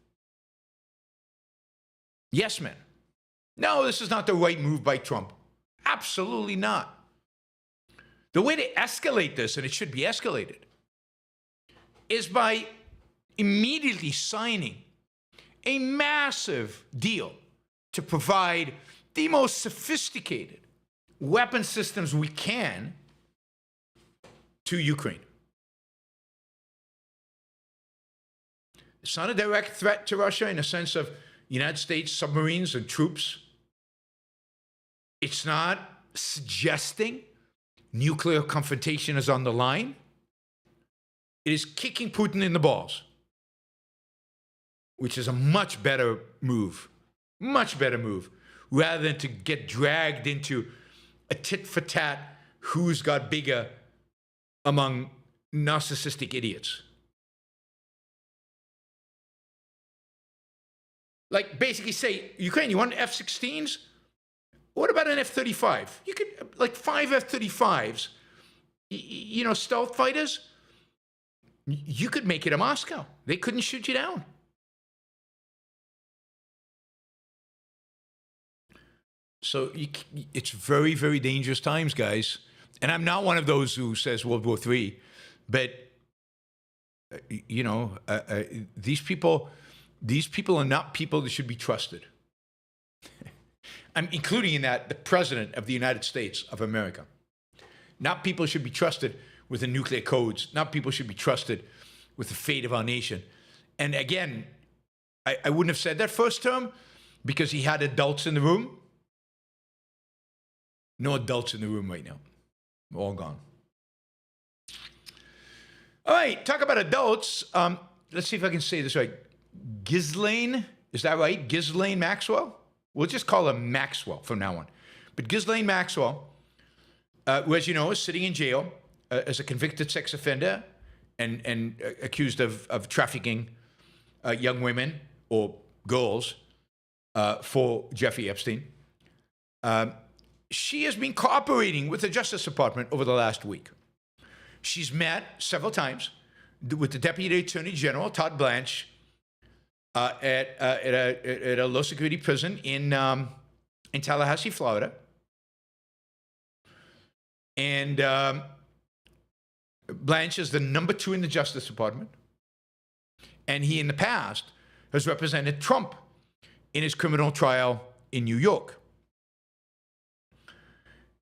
yes men. No, this is not the right move by Trump. Absolutely not. The way to escalate this, and it should be escalated, is by immediately signing a massive deal to provide the most sophisticated weapon systems we can to Ukraine. It's not a direct threat to Russia in the sense of United States submarines and troops. It's not suggesting nuclear confrontation is on the line. It is kicking Putin in the balls, which is a much better move, rather than to get dragged into a tit-for-tat who's got bigger among narcissistic idiots. Like basically say, Ukraine, you want F-16s? What about an F-35? You could, like 5 F-35s, you know, stealth fighters, you could make it a Moscow. They couldn't shoot you down. So it's very, very dangerous times, guys. And I'm not one of those who says World War III, but these people are not people that should be trusted. I'm including in that the President of the United States of America. Not people should be trusted with the nuclear codes. Not people should be trusted with the fate of our nation. And again, I wouldn't have said that first term because he had adults in the room. No adults in the room right now. All gone. All right, talk about adults. Let's see if I can say this right. Ghislaine, is that right? Ghislaine Maxwell? We'll just call her Maxwell from now on. But Ghislaine Maxwell, who, as you know, is sitting in jail as a convicted sex offender and accused of trafficking young women or girls for Jeffrey Epstein. She has been cooperating with the Justice Department over the last week. She's met several times with the Deputy Attorney General, Todd Blanche, at a low-security prison in Tallahassee, Florida. And Blanche is the number 2 in the Justice Department. And he, in the past, has represented Trump in his criminal trial in New York.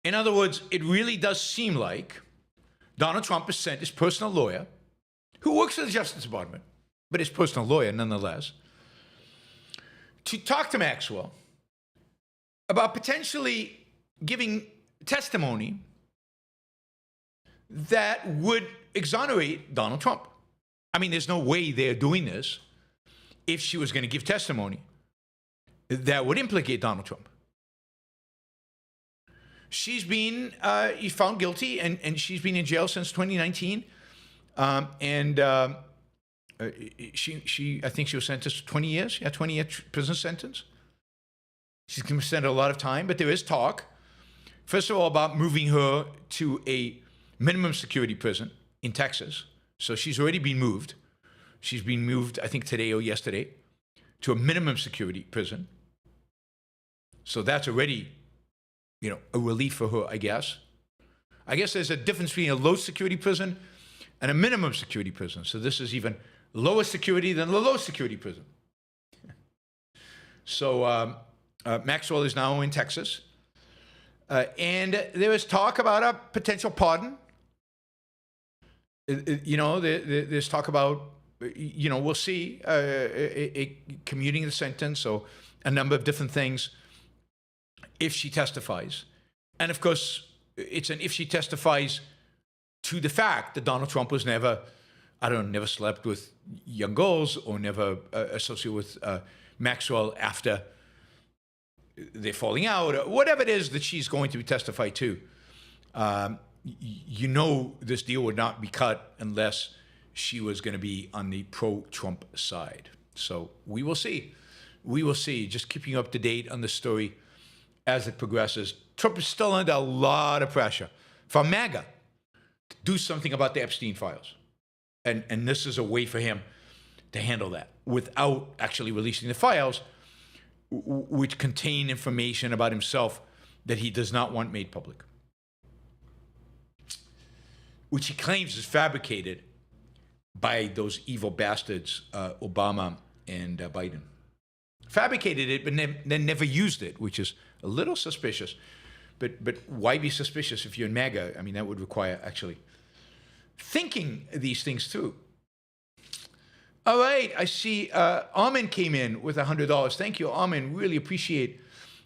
In other words, it really does seem like Donald Trump has sent his personal lawyer, who works for the Justice Department, but his personal lawyer nonetheless, to talk to Maxwell about potentially giving testimony that would exonerate Donald Trump. I mean, there's no way they're doing this if she was going to give testimony that would implicate Donald Trump. She's been found guilty, and she's been in jail since 2019. She I think she was sentenced to 20 years. Yeah, 20-year prison sentence. She's going to spend a lot of time, but there is talk, first of all, about moving her to a minimum security prison in Texas. So she's already been moved. She's been moved, I think, today or yesterday, to a minimum security prison. So that's already, a relief for her, I guess. I guess there's a difference between a low security prison and a minimum security prison. So this is even lower security than the low security prison. So Maxwell is now in Texas. And there is talk about a potential pardon. There's talk about, we'll see, commuting the sentence or a number of different things if she testifies. And of course, it's an if she testifies to the fact that Donald Trump was never slept with young girls or never associated with Maxwell after they're falling out, or whatever it is that she's going to testify to. This deal would not be cut unless she was going to be on the pro-Trump side. So we will see. We will see. Just keeping you up to date on the story as it progresses. Trump is still under a lot of pressure from MAGA to do something about the Epstein files. And this is a way for him to handle that without actually releasing the files, which contain information about himself that he does not want made public, which he claims is fabricated by those evil bastards, Obama and Biden. Fabricated it, but then never used it, which is a little suspicious. But why be suspicious if you're in MAGA? I mean, that would require actually thinking these things through. All right, I see Armin came in with $100. Thank you, Armin. Really appreciate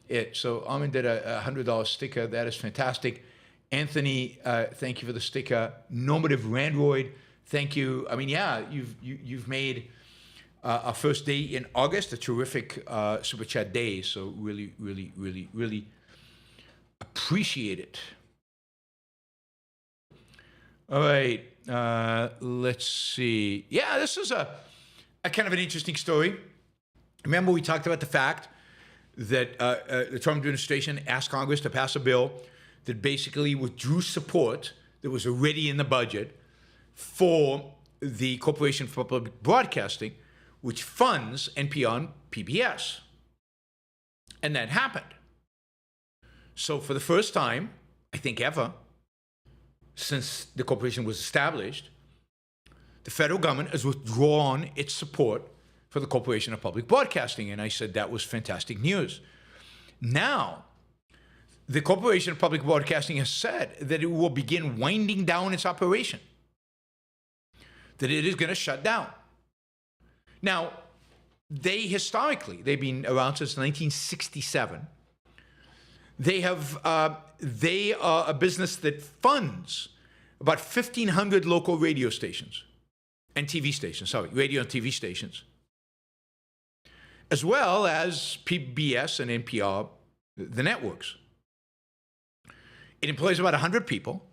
it. So Armin did a $100 sticker. That is fantastic. Anthony, thank you for the sticker. Normative Randroid, thank you. I mean, yeah, you've made our first day in August a terrific Super Chat day. So really, really, really, really appreciate it. All right, let's see. Yeah, this is a kind of an interesting story. Remember, we talked about the fact that the Trump administration asked Congress to pass a bill that basically withdrew support that was already in the budget for the Corporation for Public Broadcasting, which funds NPR and PBS. And that happened. So for the first time, I think ever, since the corporation was established, the federal government has withdrawn its support for the Corporation of Public Broadcasting. And I said that was fantastic news. Now, the Corporation of Public Broadcasting has said that it will begin winding down its operation, that it is going to shut down. Now, they've been around since 1967. They are a business that funds about 1,500 local radio stations and TV stations, radio and TV stations, as well as PBS and NPR, the networks. It employs about 100 people,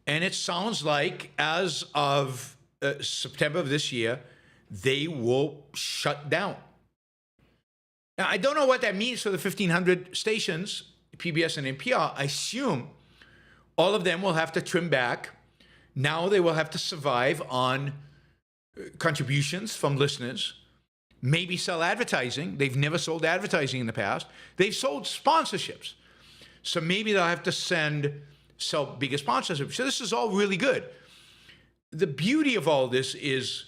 and it sounds like as of September of this year, they will shut down. Now, I don't know what that means for the 1,500 stations, PBS and NPR. I assume all of them will have to trim back. Now they will have to survive on contributions from listeners, maybe sell advertising. They've never sold advertising in the past. They've sold sponsorships. So maybe they'll have to sell bigger sponsorships. So this is all really good. The beauty of all this is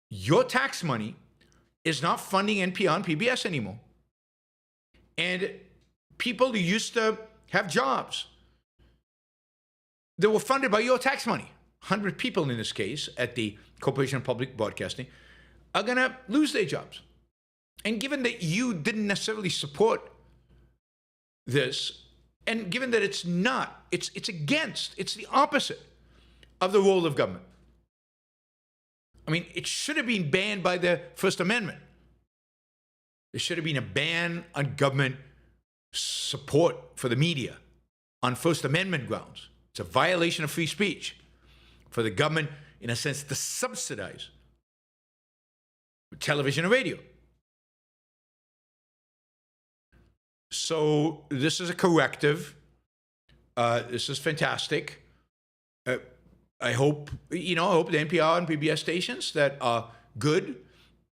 your tax money is not funding NPR and PBS anymore. And people who used to have jobs that were funded by your tax money, 100 people in this case at the Corporation of Public Broadcasting, are going to lose their jobs. And given that you didn't necessarily support this, and given that it's the opposite of the role of government. I mean, it should have been banned by the First Amendment. There should have been a ban on government support for the media on First Amendment grounds. It's a violation of free speech for the government, in a sense, to subsidize television and radio. So this is a corrective. This is fantastic. I hope the NPR and PBS stations that are good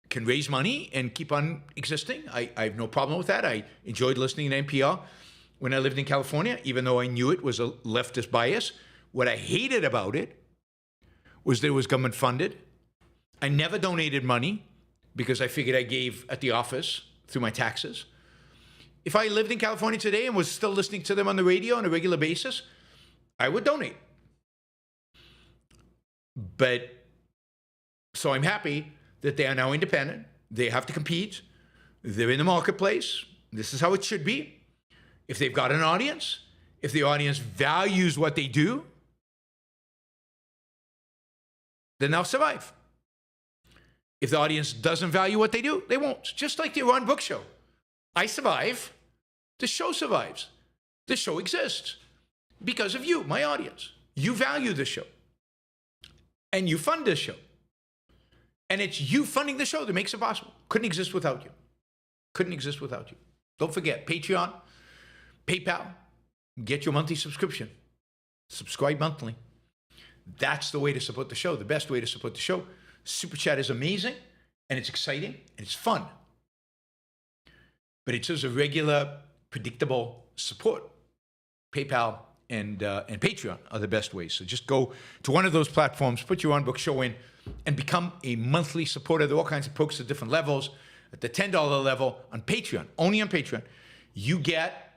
can raise money and keep on existing. I have no problem with that. I enjoyed listening to NPR when I lived in California, even though I knew it was a leftist bias. What I hated about it was that it was government funded. I never donated money because I figured I gave at the office through my taxes. If I lived in California today and was still listening to them on the radio on a regular basis, I would donate. But so I'm happy that they are now independent. They have to compete. They're in the marketplace. This is how it should be. If they've got an audience, if the audience values what they do, then they'll survive. If the audience doesn't value what they do, they won't. Just like the Yaron Brook show. I survive. The show survives. The show exists because of you, my audience. You value the show. And you fund this show. And it's you funding the show that makes it possible. Couldn't exist without you. Couldn't exist without you. Don't forget, Patreon, PayPal, get your monthly subscription. Subscribe monthly. That's the way to support the show, the best way to support the show. Super Chat is amazing, and it's exciting, and it's fun. But it's just a regular, predictable support. PayPal and Patreon are the best ways. So just go to one of those platforms, put your Yaron Brook show in, and become a monthly supporter. There are all kinds of perks at different levels. At the $10 level on Patreon, only on Patreon, you get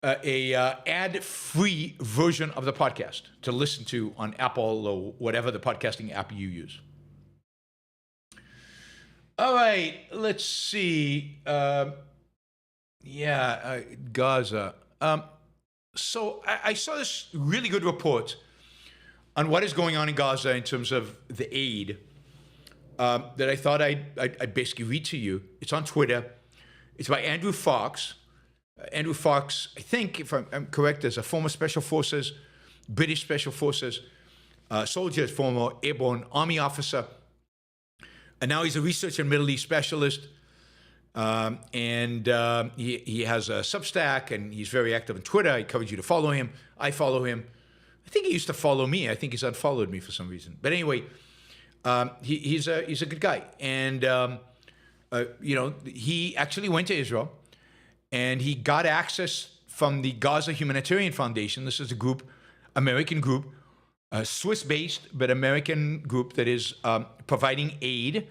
a ad-free version of the podcast to listen to on Apple or whatever the podcasting app you use. All right, let's see. Gaza. So I saw this really good report on what is going on in Gaza in terms of the aid that I thought I'd basically read to you. It's on Twitter. It's by Andrew Fox. Andrew Fox, I think, if I'm correct, is a former Special Forces, British Special Forces soldier, former airborne army officer. And now he's a research and Middle East specialist. He has a Substack, and he's very active on Twitter. I encourage you to follow him. I follow him. I think he used to follow me. I think he's unfollowed me for some reason. But anyway, he's a good guy. And, he actually went to Israel. and he got access from the Gaza Humanitarian Foundation. This is a group, American group, Swiss-based, but American group that is providing aid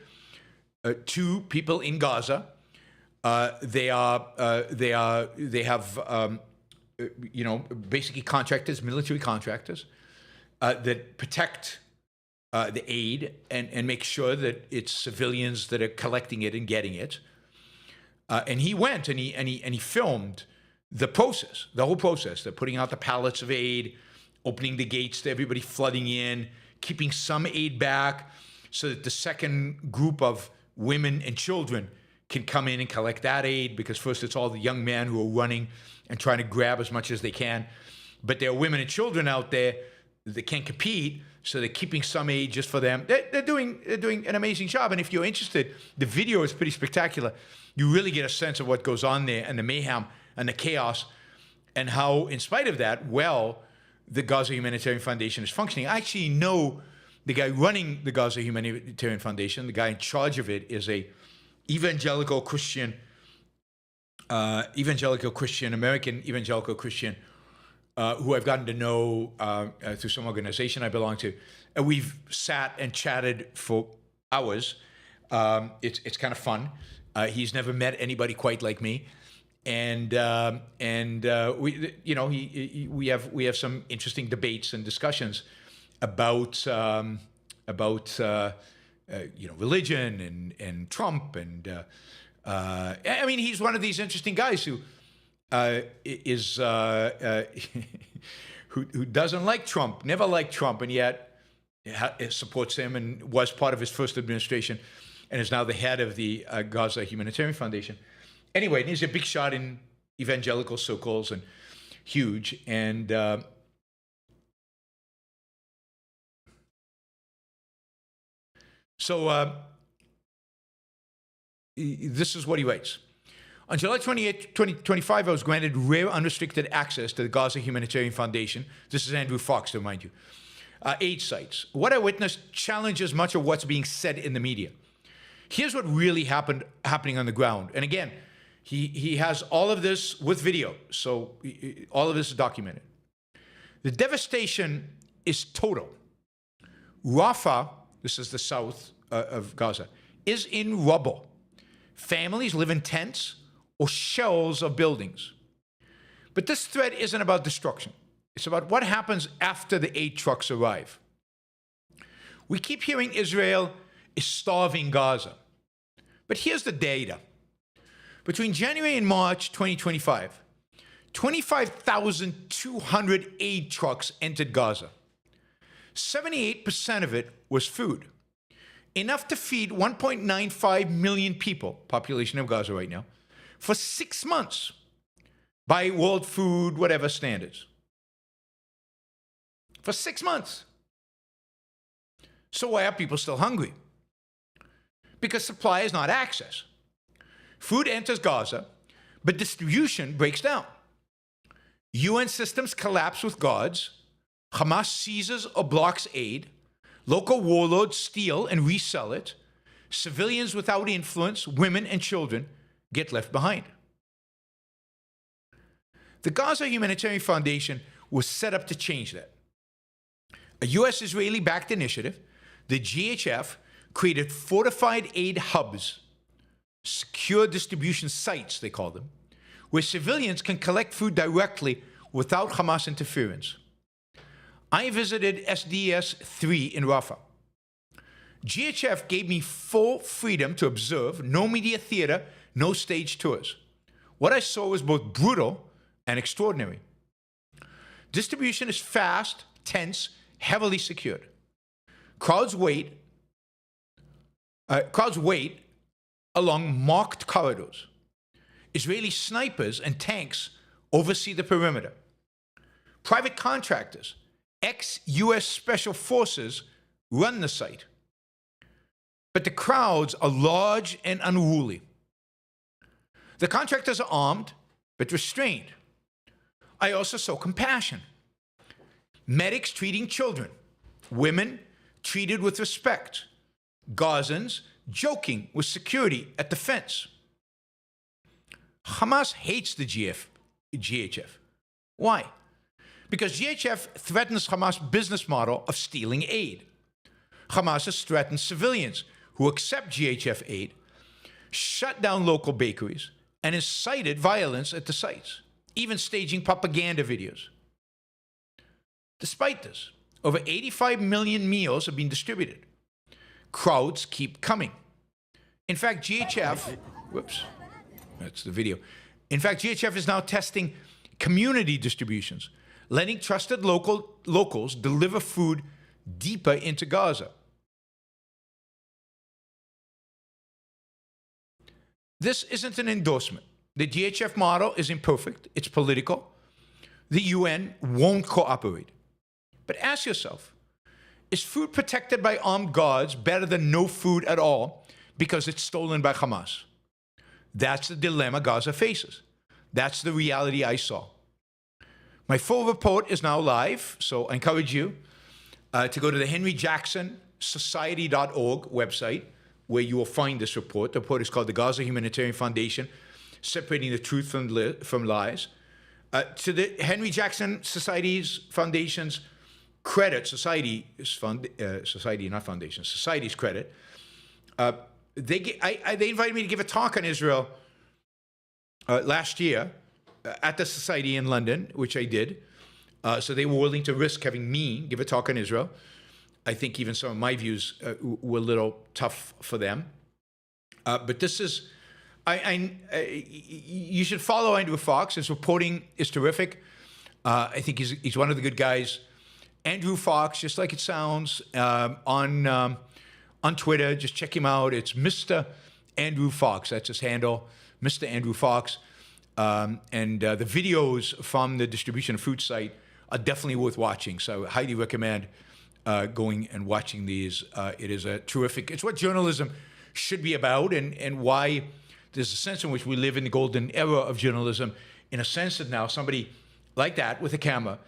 to people in Gaza. They have basically contractors, military contractors that protect the aid and make sure that it's civilians that are collecting it and getting it. And he went and he filmed the process, the whole process. They're putting out the pallets of aid, opening the gates to everybody flooding in, keeping some aid back so that the second group of women and children can come in and collect that aid, because first it's all the young men who are running and trying to grab as much as they can. But there are women and children out there that can't compete, so they're keeping some aid just for them. They're doing an amazing job. And if you're interested, the video is pretty spectacular. You really get a sense of what goes on there and the mayhem and the chaos, and how, in spite of that, the Gaza Humanitarian Foundation is functioning. I actually know the guy running the Gaza Humanitarian Foundation. The guy in charge of it is a evangelical Christian, American evangelical Christian, who I've gotten to know through some organization I belong to. And we've sat and chatted for hours. It's kind of fun. He's never met anybody quite like me, and we have some interesting debates and discussions about religion and Trump, and I mean, he's one of these interesting guys who is who doesn't like Trump, never liked Trump, and yet supports him and was part of his first administration, and is now the head of the Gaza Humanitarian Foundation. Anyway, he's a big shot in evangelical circles and huge, and so this is what he writes. On July 28, 2025, I was granted rare unrestricted access to the Gaza Humanitarian Foundation. This is Andrew Fox, to remind you. Aid sites. What I witnessed challenges much of what's being said in the media. Here's what really happening on the ground. And again, he has all of this with video, so all of this is documented. The devastation is total. Rafah, this is the south of Gaza, is in rubble. Families live in tents or shells of buildings. But this threat isn't about destruction. It's about what happens after the aid trucks arrive. We keep hearing Israel is starving Gaza. But here's the data. Between January and March 2025, 25,200 aid trucks entered Gaza. 78% of it was food. Enough to feed 1.95 million people, population of Gaza right now, for 6 months by World Food, whatever standards. For 6 months. So why are people still hungry? Because supply is not access. Food enters Gaza, but distribution breaks down. UN systems collapse with guards. Hamas seizes or blocks aid. Local warlords steal and resell it. Civilians without influence, women and children, get left behind. The Gaza Humanitarian Foundation was set up to change that. A U.S.-Israeli-backed initiative, the GHF, created fortified aid hubs, secure distribution sites, they call them, where civilians can collect food directly without Hamas interference. I visited SDS-3 in Rafah. GHF gave me full freedom to observe, no media theater, no stage tours. What I saw was both brutal and extraordinary. Distribution is fast, tense, heavily secured. Crowds wait along marked corridors. Israeli snipers and tanks oversee the perimeter. Private contractors, ex-US Special Forces, run the site. But the crowds are large and unruly. The contractors are armed, but restrained. I also saw compassion. Medics treating children, women treated with respect, Gazans joking with security at the fence. Hamas hates the GHF. Why? Because GHF threatens Hamas' business model of stealing aid. Hamas has threatened civilians who accept GHF aid, shut down local bakeries, and incited violence at the sites, even staging propaganda videos. Despite this, over 85 million meals have been distributed. Crowds keep coming. In fact, GHF, whoops, that's the video. In fact, GHF is now testing community distributions, letting trusted locals deliver food deeper into Gaza. This isn't an endorsement. The GHF model is imperfect. It's political. The UN won't cooperate. But ask yourself, is food protected by armed guards better than no food at all because it's stolen by Hamas? That's the dilemma Gaza faces. That's the reality I saw. My full report is now live, so I encourage you to go to the henryjacksonsociety.org website, where you will find this report. The report is called The Gaza Humanitarian Foundation, Separating the Truth from Lies. To the Henry Jackson Society's Foundation's credit, society's credit, they invited me to give a talk on Israel last year at the Society in London, which I did. So they were willing to risk having me give a talk on Israel. I think even some of my views were a little tough for them. But this is, you should follow Andrew Fox. His reporting is terrific. I think he's one of the good guys. Andrew Fox, just like it sounds, on Twitter. Just check him out. It's Mr. Andrew Fox. That's his handle, Mr. Andrew Fox. And the videos from the distribution of food site are definitely worth watching. So I highly recommend going and watching these. It is a terrific, it's what journalism should be about, and why there's a sense in which we live in the golden era of journalism, in a sense that now somebody like that with a camera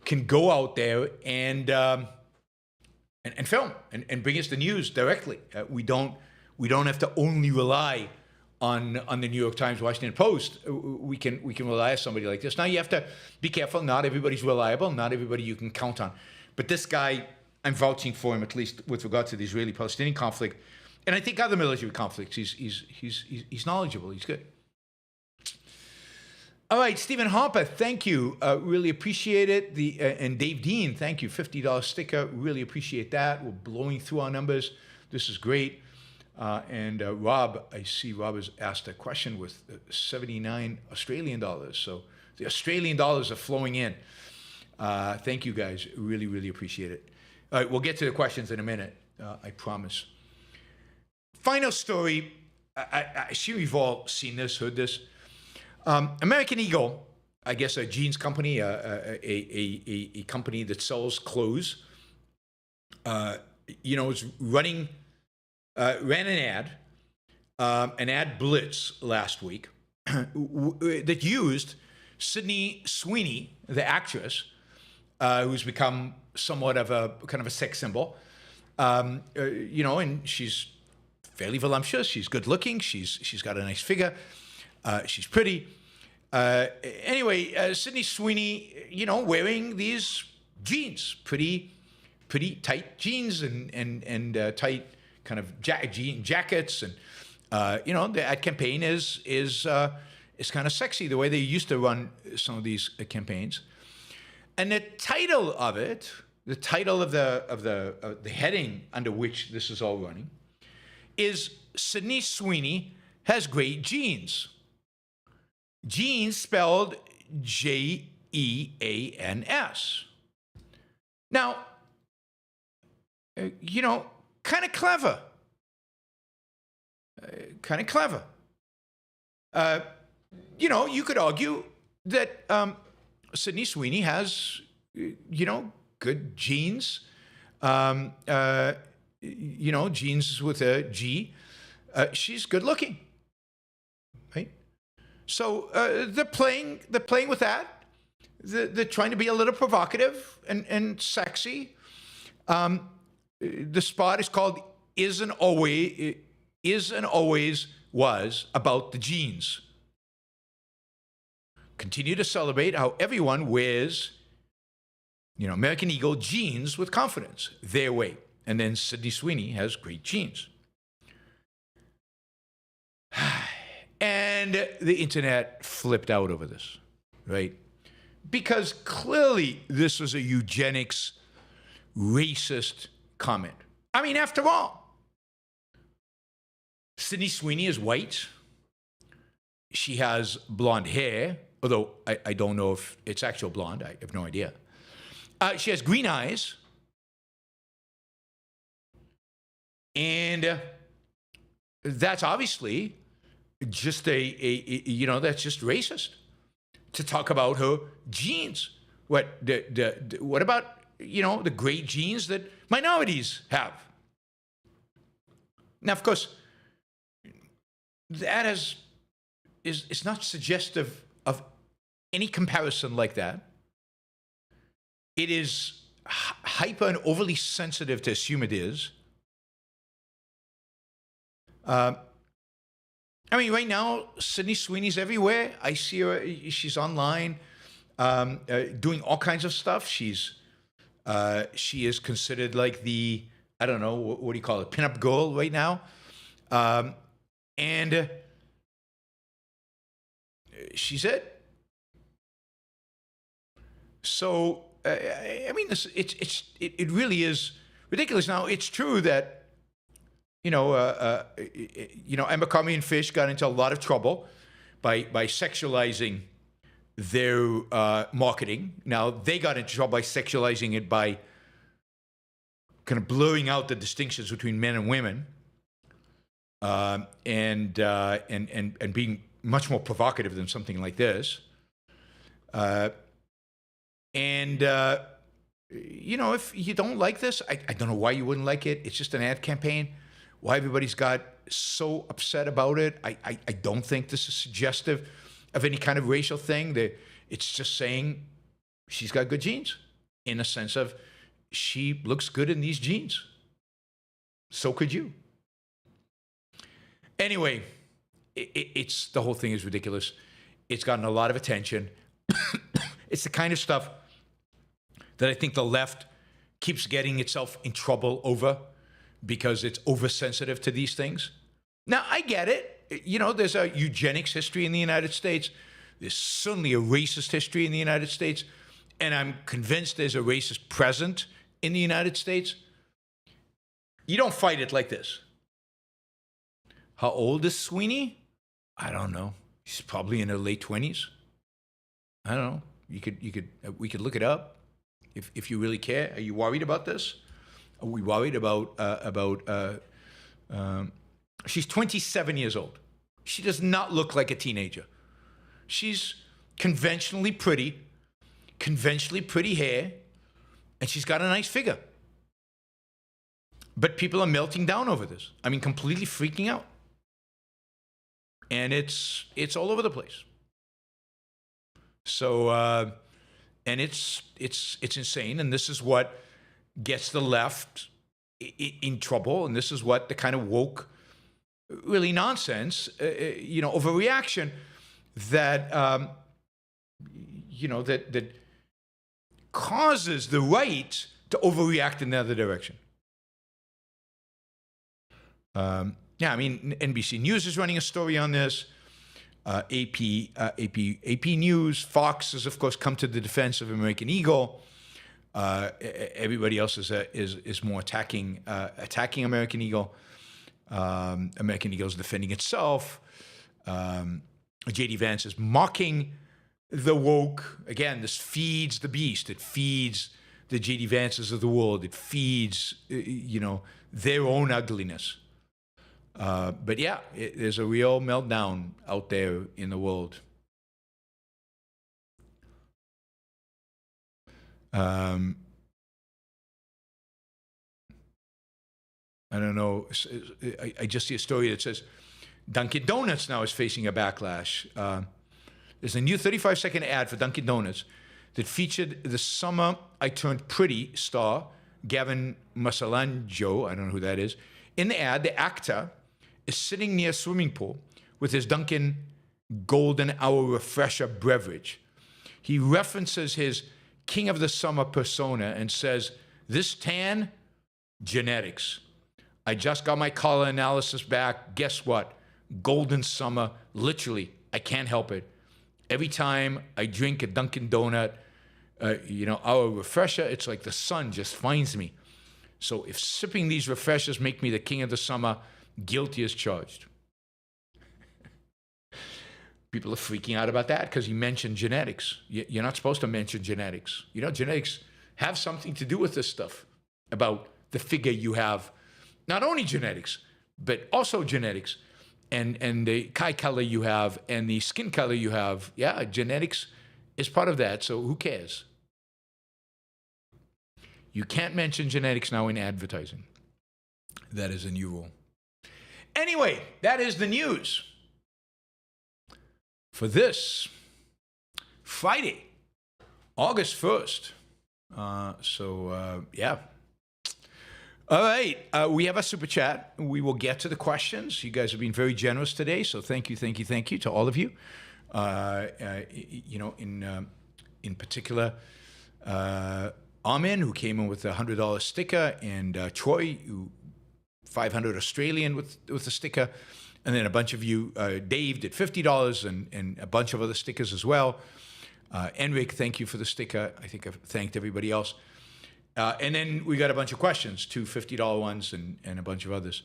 can go out there and film and bring us the news directly. We don't have to only rely on the New York Times, Washington Post. We can rely on somebody like this. Now you have to be careful. Not everybody's reliable. Not everybody you can count on. But this guy, I'm vouching for him, at least with regard to the Israeli-Palestinian conflict, and I think other military conflicts. He's knowledgeable. He's good. All right, Stephen Harper, thank you. Really appreciate it. And Dave Dean, thank you. $50 sticker. Really appreciate that. We're blowing through our numbers. This is great. And Rob, I see Rob has asked a question with 79 Australian dollars. So the Australian dollars are flowing in. Thank you, guys. Really, really appreciate it. All right, we'll get to the questions in a minute, I promise. Final story. I'm sure you've all seen this, heard this. American Eagle, I guess a jeans company, a company that sells clothes, is ran an ad blitz last week that used Sydney Sweeney, the actress, who's become somewhat of a kind of a sex symbol, and she's fairly voluptuous. She's good looking. She's got a nice figure. She's pretty. Anyway, Sydney Sweeney, wearing these jeans, pretty tight jeans and tight kind of jean jackets, and the ad campaign is kind of sexy the way they used to run some of these campaigns. And the title of it, the title of the heading under which this is all running, is Sydney Sweeney has great genes. Genes spelled Jeans. Now, kind of clever. You could argue that Sydney Sweeney has, good genes. Genes with a G. She's good looking, right? So they're playing with that. They're trying to be a little provocative and sexy. The spot is called "Is and Always Was About the Genes." continue to celebrate how everyone wears, American Eagle jeans with confidence, their way. And then Sydney Sweeney has great jeans. And the internet flipped out over this, right? Because clearly this was a eugenics, racist comment. I mean, after all, Sydney Sweeney is white. She has blonde hair, although I don't know if it's actual blonde. I have no idea. She has green eyes. And that's obviously just that's just racist to talk about her genes. What about, the great genes that minorities have? Now, of course, that is not suggestive of any comparison like that. It is hyper and overly sensitive to assume it is. Right now, Sydney Sweeney's everywhere. I see her. She's online, doing all kinds of stuff. She is considered like the, I don't know, what do you call it, pinup girl right now. And she's it. So, it really is ridiculous. Now, it's true that, Abercrombie and Fish got into a lot of trouble by sexualizing their marketing. Now, they got into trouble by sexualizing it by kind of blurring out the distinctions between men and women, and being much more provocative than something like this. If you don't like this, I don't know why you wouldn't like it. It's just an ad campaign. Why everybody's got so upset about it, I don't think this is suggestive of any kind of racial thing. It's just saying she's got good genes, in a sense of she looks good in these jeans. So could you. Anyway, it's the whole thing is ridiculous. It's gotten a lot of attention. It's the kind of stuff that I think the left keeps getting itself in trouble over, because it's oversensitive to these things. Now, I get it. There's a eugenics history in the United States. There's certainly a racist history in the United States. And I'm convinced there's a racist present in the United States. You don't fight it like this. How old is Sweeney? I don't know. She's probably in her late 20s. I don't know. We could look it up if you really care. Are you worried about this? Are we worried about she's 27 years old. She does not look like a teenager. She's conventionally pretty hair, and she's got a nice figure. But people are melting down over this. Completely freaking out. And it's all over the place. So, and it's insane, and this is what gets the left in trouble, and this is what the kind of woke, really nonsense, overreaction that that causes the right to overreact in the other direction. NBC News is running a story on this. AP News, Fox has of course come to the defense of American Eagle. Everybody else is more attacking American Eagle. American Eagle is defending itself. J.D. Vance is mocking the woke. Again, this feeds the beast. It feeds the J.D. Vances of the world. It feeds, their own ugliness. But yeah, there's a real meltdown out there in the world. I don't know. I just see a story that says Dunkin' Donuts now is facing a backlash. There's a new 35-second ad for Dunkin' Donuts that featured the Summer I Turned Pretty star, Gavin Masalanjo. I don't know who that is. In the ad, the actor is sitting near a swimming pool with his Dunkin' golden hour refresher beverage. He references his king of the summer persona and says, this tan, genetics. I just got my color analysis back. Guess what? Golden summer, literally, I can't help it. Every time I drink a Dunkin' Donut, our refresher, it's like the sun just finds me. So if sipping these refreshers make me the king of the summer, guilty as charged. People are freaking out about that because he mentioned genetics. You're not supposed to mention genetics. Genetics have something to do with this stuff about the figure you have. Not only genetics, but also genetics and the eye color you have and the skin color you have. Yeah, genetics is part of that, so who cares? You can't mention genetics now in advertising. That is a new rule. Anyway, that is the news for this Friday, August 1st. Yeah. All right. We have a super chat. We will get to the questions. You guys have been very generous today, so thank you to all of you. In particular, Armin, who came in with a $100 sticker, and Troy, who 500 Australian with a sticker, and then a bunch of you, Dave did $50 and a bunch of other stickers as well. Enric, thank you for the sticker. I think I've thanked everybody else. And then we got a bunch of questions, two $50 ones and a bunch of others.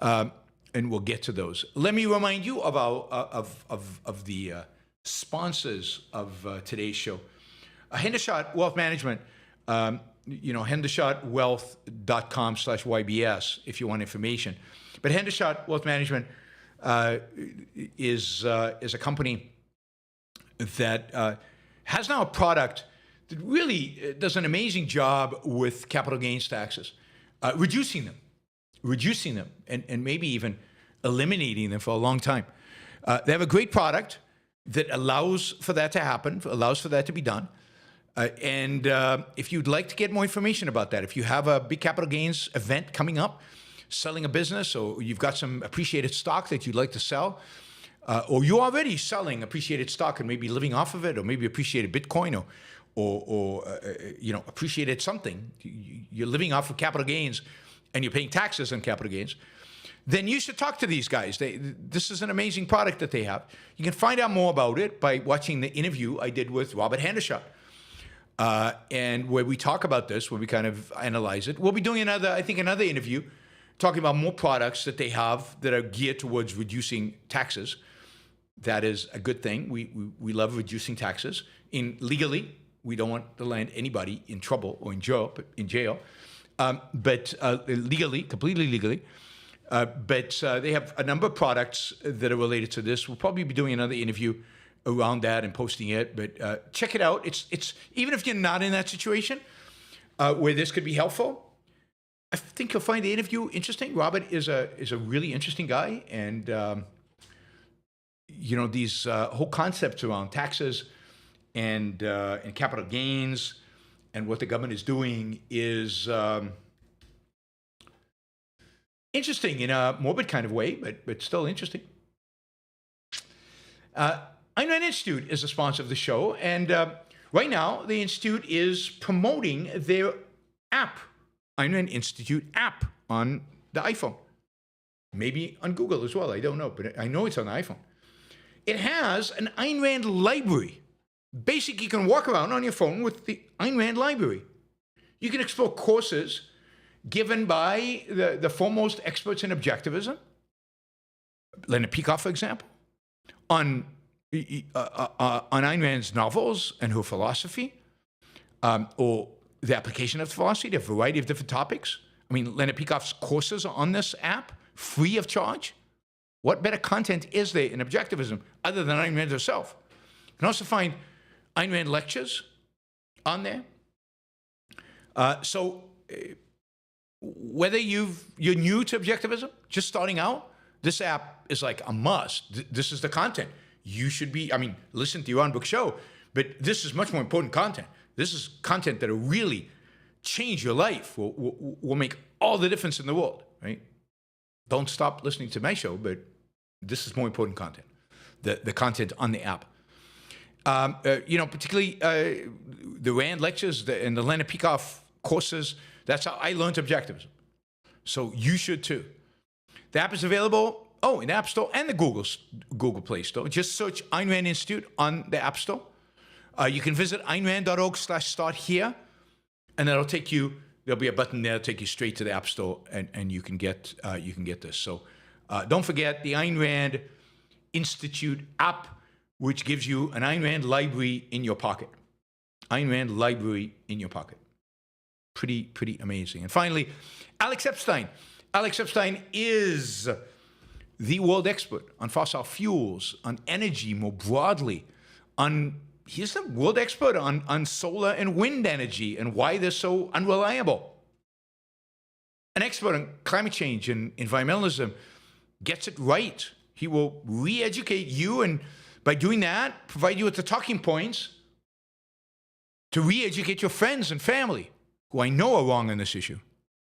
And we'll get to those. Let me remind you of the sponsors of today's show. Hendershot Wealth Management, hendershotwealth.com/YBS if you want information. But Hendershot Wealth Management is a company that has now a product that really does an amazing job with capital gains taxes, reducing them, and maybe even eliminating them for a long time. They have a great product that allows for that to happen, allows for that to be done. And if you'd like to get more information about that, if you have a big capital gains event coming up, selling a business, or you've got some appreciated stock that you'd like to sell, or you're already selling appreciated stock and maybe living off of it, or maybe appreciated Bitcoin, or appreciated something, you're living off of capital gains and you're paying taxes on capital gains, then you should talk to these guys. This is an amazing product that they have. You can find out more about it by watching the interview I did with Robert Hendershot. And where we talk about this, where we kind of analyze it. We'll be doing another interview talking about more products that they have that are geared towards reducing taxes. That is a good thing. We love reducing taxes. Legally, we don't want to land anybody in trouble or in jail. But legally, completely legally. But they have a number of products that are related to this. We'll probably be doing another interview around that and posting it. But check it out. It's even if you're not in that situation where this could be helpful, I think you'll find the interview interesting. Robert is a really interesting guy, and these whole concepts around taxes and capital gains and what the government is doing is interesting in a morbid kind of way, but still interesting. Ayn Rand Institute is a sponsor of the show, and right now the Institute is promoting their app, Ayn Rand Institute app on the iPhone. Maybe on Google as well, I don't know, but I know it's on the iPhone. It has an Ayn Rand library. Basically, you can walk around on your phone with the Ayn Rand library. You can explore courses given by the foremost experts in objectivism, Leonard Peikoff, for example, on Ayn Rand's novels and her philosophy, or the application of philosophy to a variety of different topics. I mean, Leonard Peikoff's courses are on this app, free of charge. What better content is there in objectivism other than Ayn Rand herself? You can also find Ayn Rand lectures on there. So whether you're new to objectivism, just starting out, this app is like a must. This is the content. You should be, listen to Yaron Brook show, but this is much more important content. This is content that will really change your life, will make all the difference in the world, right? Don't stop listening to my show, but this is more important content. the content on the app. Particularly the Rand lectures and the Leonard Peikoff courses. That's how I learned objectivism. So you should too. The app is available, in the App Store and the Google Play Store. Just search Ayn Rand Institute on the App Store. You can visit aynrand.org/start here, and that'll take you. There'll be a button there that'll take you straight to the App Store, and you can get this. So don't forget the Ayn Rand Institute app, which gives you an Ayn Rand library in your pocket. Ayn Rand library in your pocket. Pretty amazing. And finally, Alex Epstein. Alex Epstein is the world expert on fossil fuels, on energy more broadly. He's the world expert on solar and wind energy and why they're so unreliable. An expert on climate change and environmentalism, gets it right. He will re-educate you, and by doing that, provide you with the talking points to re-educate your friends and family, who I know are wrong on this issue,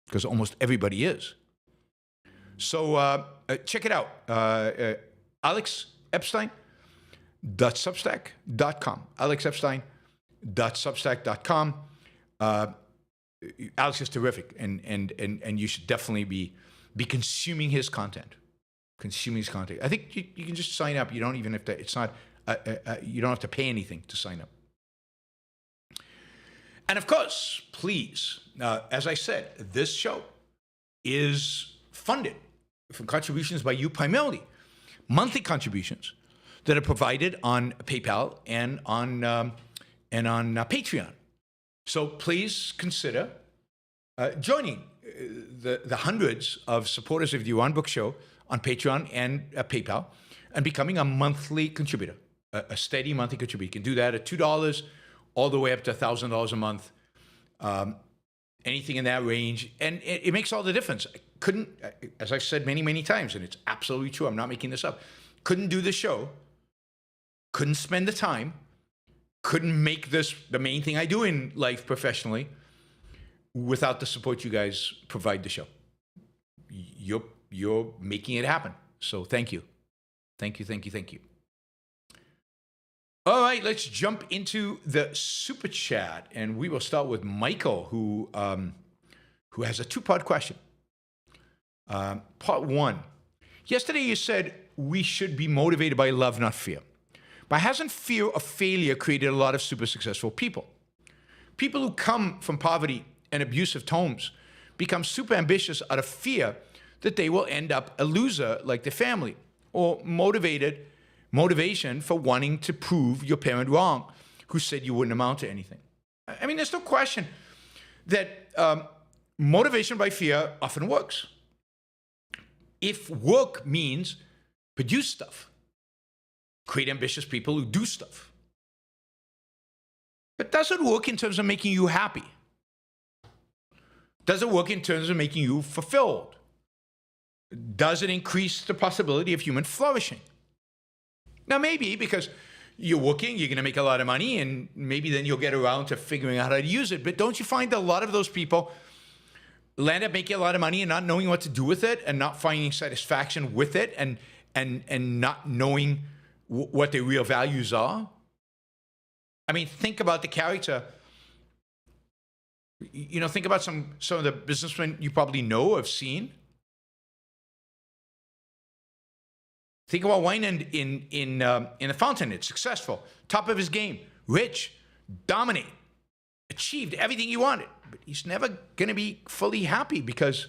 because almost everybody is. So check it out. AlexEpstein.substack.com. AlexEpstein.substack.com. Alex is terrific, and you should definitely be consuming his content. Consuming his content. I think you can just sign up. You don't even have to. It's not. You don't have to pay anything to sign up. And of course, please, as I said, this show is funded from contributions by you, primarily monthly contributions that are provided on PayPal and on Patreon. So please consider joining the hundreds of supporters of the Yaron Brook Show on Patreon and PayPal, and becoming a monthly contributor, a steady monthly contributor. You can do that at $2 all the way up to $1,000 a month, anything in that range. And it makes all the difference. I couldn't, as I've said many times, and it's absolutely true, I'm not making this up, couldn't do the show, couldn't spend the time, couldn't make this the main thing I do in life professionally without the support you guys provide the show. You're making it happen. So thank you. Thank you. All right, let's jump into the super chat, and we will start with Michael, who has a two-part question. Part one: yesterday you said we should be motivated by love, not fear. But hasn't fear of failure created a lot of super successful people? People who come from poverty and abusive homes become super ambitious out of fear that they will end up a loser like their family, or motivation for wanting to prove your parent wrong, who said you wouldn't amount to anything. I mean, there's no question that motivation by fear often works. If work means produce stuff, create ambitious people who do stuff. But does it work in terms of making you happy? Does it work in terms of making you fulfilled? Does it increase the possibility of human flourishing? Now, maybe because you're working, you're going to make a lot of money, and maybe then you'll get around to figuring out how to use it. But don't you find that a lot of those people land up making a lot of money and not knowing what to do with it, and not finding satisfaction with it, and not knowing what their real values are? I mean, think about the character. Think about some of the businessmen you probably know or have seen. Think about Wynand in the Fountainhead, successful, top of his game, rich, dominate, achieved everything he wanted. But he's never going to be fully happy because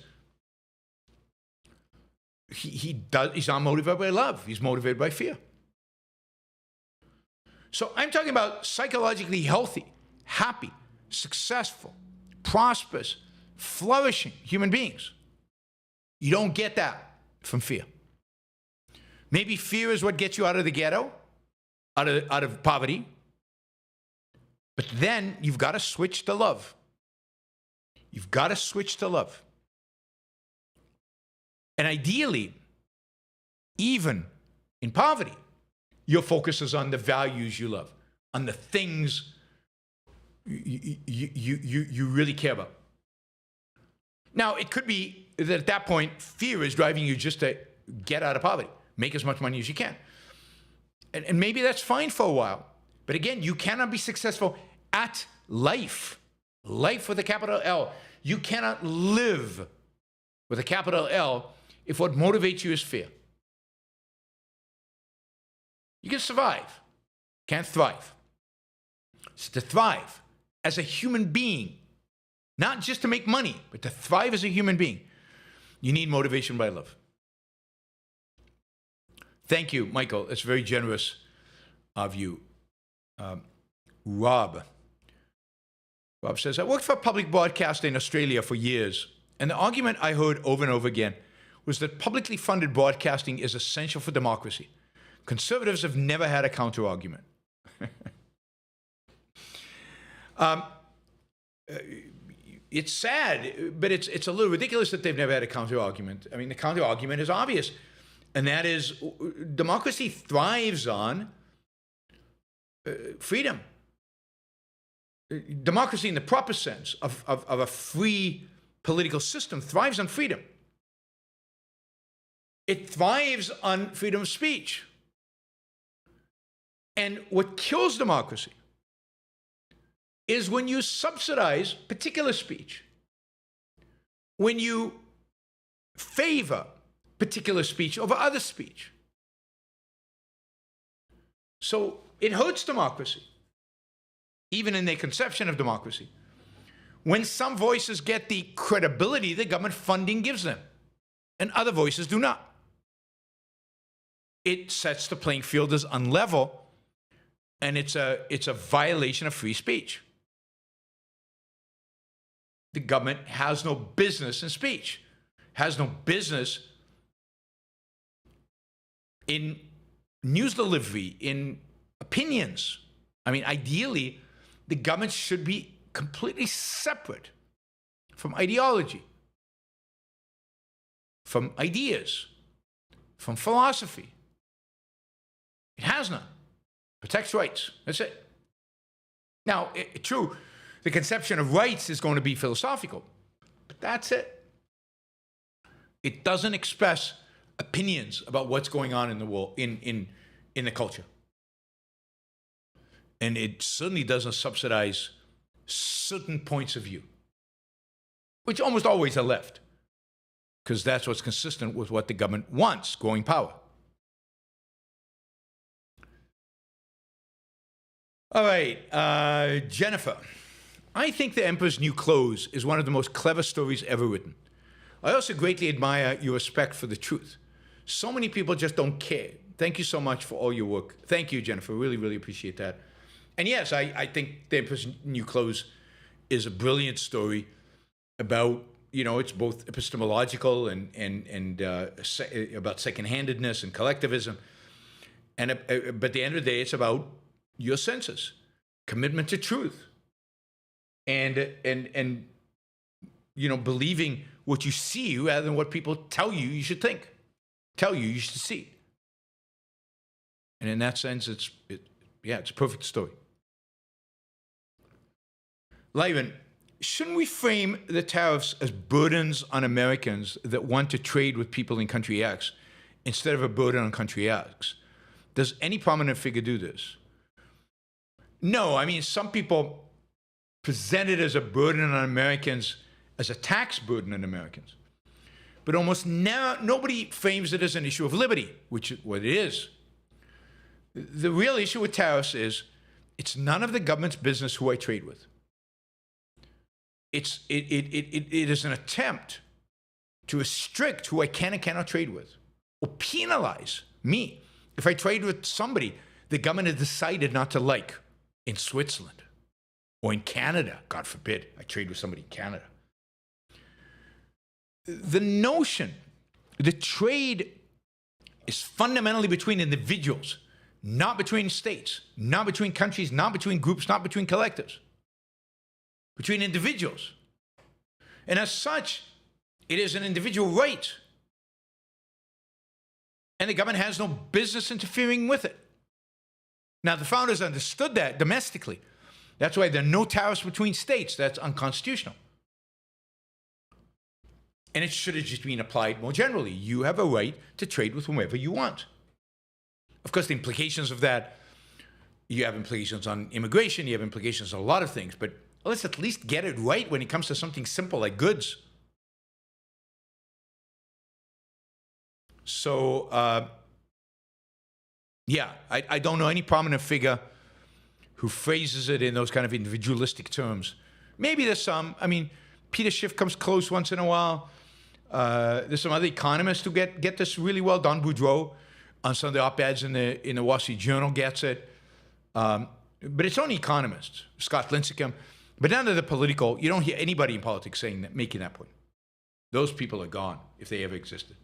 he's not motivated by love. He's motivated by fear. So I'm talking about psychologically healthy, happy, successful, prosperous, flourishing human beings. You don't get that from fear. Maybe fear is what gets you out of the ghetto, out of poverty. But then you've got to switch to love. You've got to switch to love. And ideally, even in poverty, your focus is on the values you love, on the things you really care about. Now, it could be that at that point, fear is driving you just to get out of poverty, make as much money as you can. And maybe that's fine for a while. But again, you cannot be successful at life. Life with a capital L. You cannot live with a capital L if what motivates you is fear. You can survive, can't thrive. So to thrive as a human being, not just to make money, but to thrive as a human being, you need motivation by love. Thank you, Michael. That's very generous of you. Rob says, I worked for public broadcasting in Australia for years, and the argument I heard over and over again was that publicly funded broadcasting is essential for democracy. Conservatives have never had a counter-argument. It's sad, but it's a little ridiculous that they've never had a counter-argument. I mean, the counter-argument is obvious, and that is democracy thrives on freedom. Democracy in the proper sense of a free political system thrives on freedom. It thrives on freedom of speech. And what kills democracy is when you subsidize particular speech, when you favor particular speech over other speech. So it hurts democracy, even in their conception of democracy, when some voices get the credibility that government funding gives them, and other voices do not. It sets the playing field as unlevel, and it's a violation of free speech. The government has no business in speech, has no business in news delivery, in opinions. I mean, ideally, the government should be completely separate from ideology, from ideas, from philosophy. It has none. Protects rights. That's it. Now, true, the conception of rights is going to be philosophical, but that's it. It doesn't express opinions about what's going on in the world, in the culture. And it certainly doesn't subsidize certain points of view, which almost always are left, because that's what's consistent with what the government wants, growing power. All right, Jennifer. I think The Emperor's New Clothes is one of the most clever stories ever written. I also greatly admire your respect for the truth. So many people just don't care. Thank you so much for all your work. Thank you, Jennifer. Really, really appreciate that. And yes, I think The Emperor's New Clothes is a brilliant story about, it's both epistemological and about second-handedness and collectivism. But at the end of the day, it's about your senses, commitment to truth, and believing what you see rather than what people tell you you should think, tell you you should see. And in that sense, it's a perfect story. Lyman, shouldn't we frame the tariffs as burdens on Americans that want to trade with people in country X instead of a burden on country X? Does any prominent figure do this? No, I mean, some people present it as a burden on Americans, as a tax burden on Americans. But almost nobody frames it as an issue of liberty, which is what it is. The real issue with tariffs is it's none of the government's business who I trade with. It is an attempt to restrict who I can and cannot trade with, or penalize me if I trade with somebody the government has decided not to like in Switzerland or in Canada. God forbid I trade with somebody in Canada. The notion that trade is fundamentally between individuals, not between states, not between countries, not between groups, not between collectives, between individuals. And as such, it is an individual right. And the government has no business interfering with it. Now, the founders understood that domestically. That's why there are no tariffs between states. That's unconstitutional. And it should have just been applied more generally. You have a right to trade with whomever you want. Of course, the implications of that, you have implications on immigration, you have implications on a lot of things, but let's at least get it right when it comes to something simple like goods. So, yeah, I don't know any prominent figure who phrases it in those kind of individualistic terms. Maybe there's some. I mean, Peter Schiff comes close once in a while. There's some other economists who get this really well. Don Boudreaux on some of the op-eds in the Wall Street Journal gets it. But it's only economists, Scott Lincecum. But none of the political, you don't hear anybody in politics saying that, making that point. Those people are gone, if they ever existed.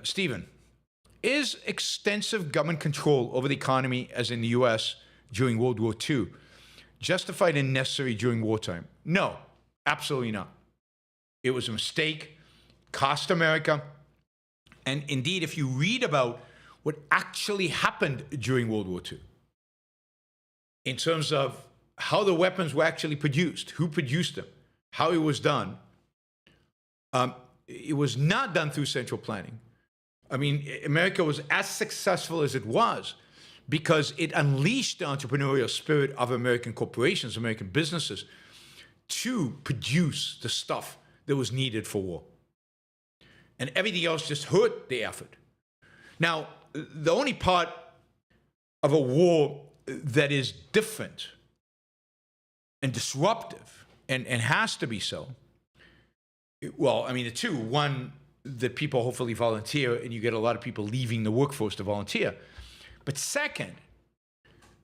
Stephen, is extensive government control over the economy, as in the U.S. during World War II, justified and necessary during wartime? No, absolutely not. It was a mistake, cost America. And indeed, if you read about what actually happened during World War II, in terms of how the weapons were actually produced, who produced them, how it was done, it was not done through central planning. I mean, America was as successful as it was because it unleashed the entrepreneurial spirit of American corporations, American businesses, to produce the stuff that was needed for war. And everything else just hurt the effort. Now, the only part of a war that is different and disruptive and has to be so, well, I mean, the two. One, that people hopefully volunteer and you get a lot of people leaving the workforce to volunteer. But second,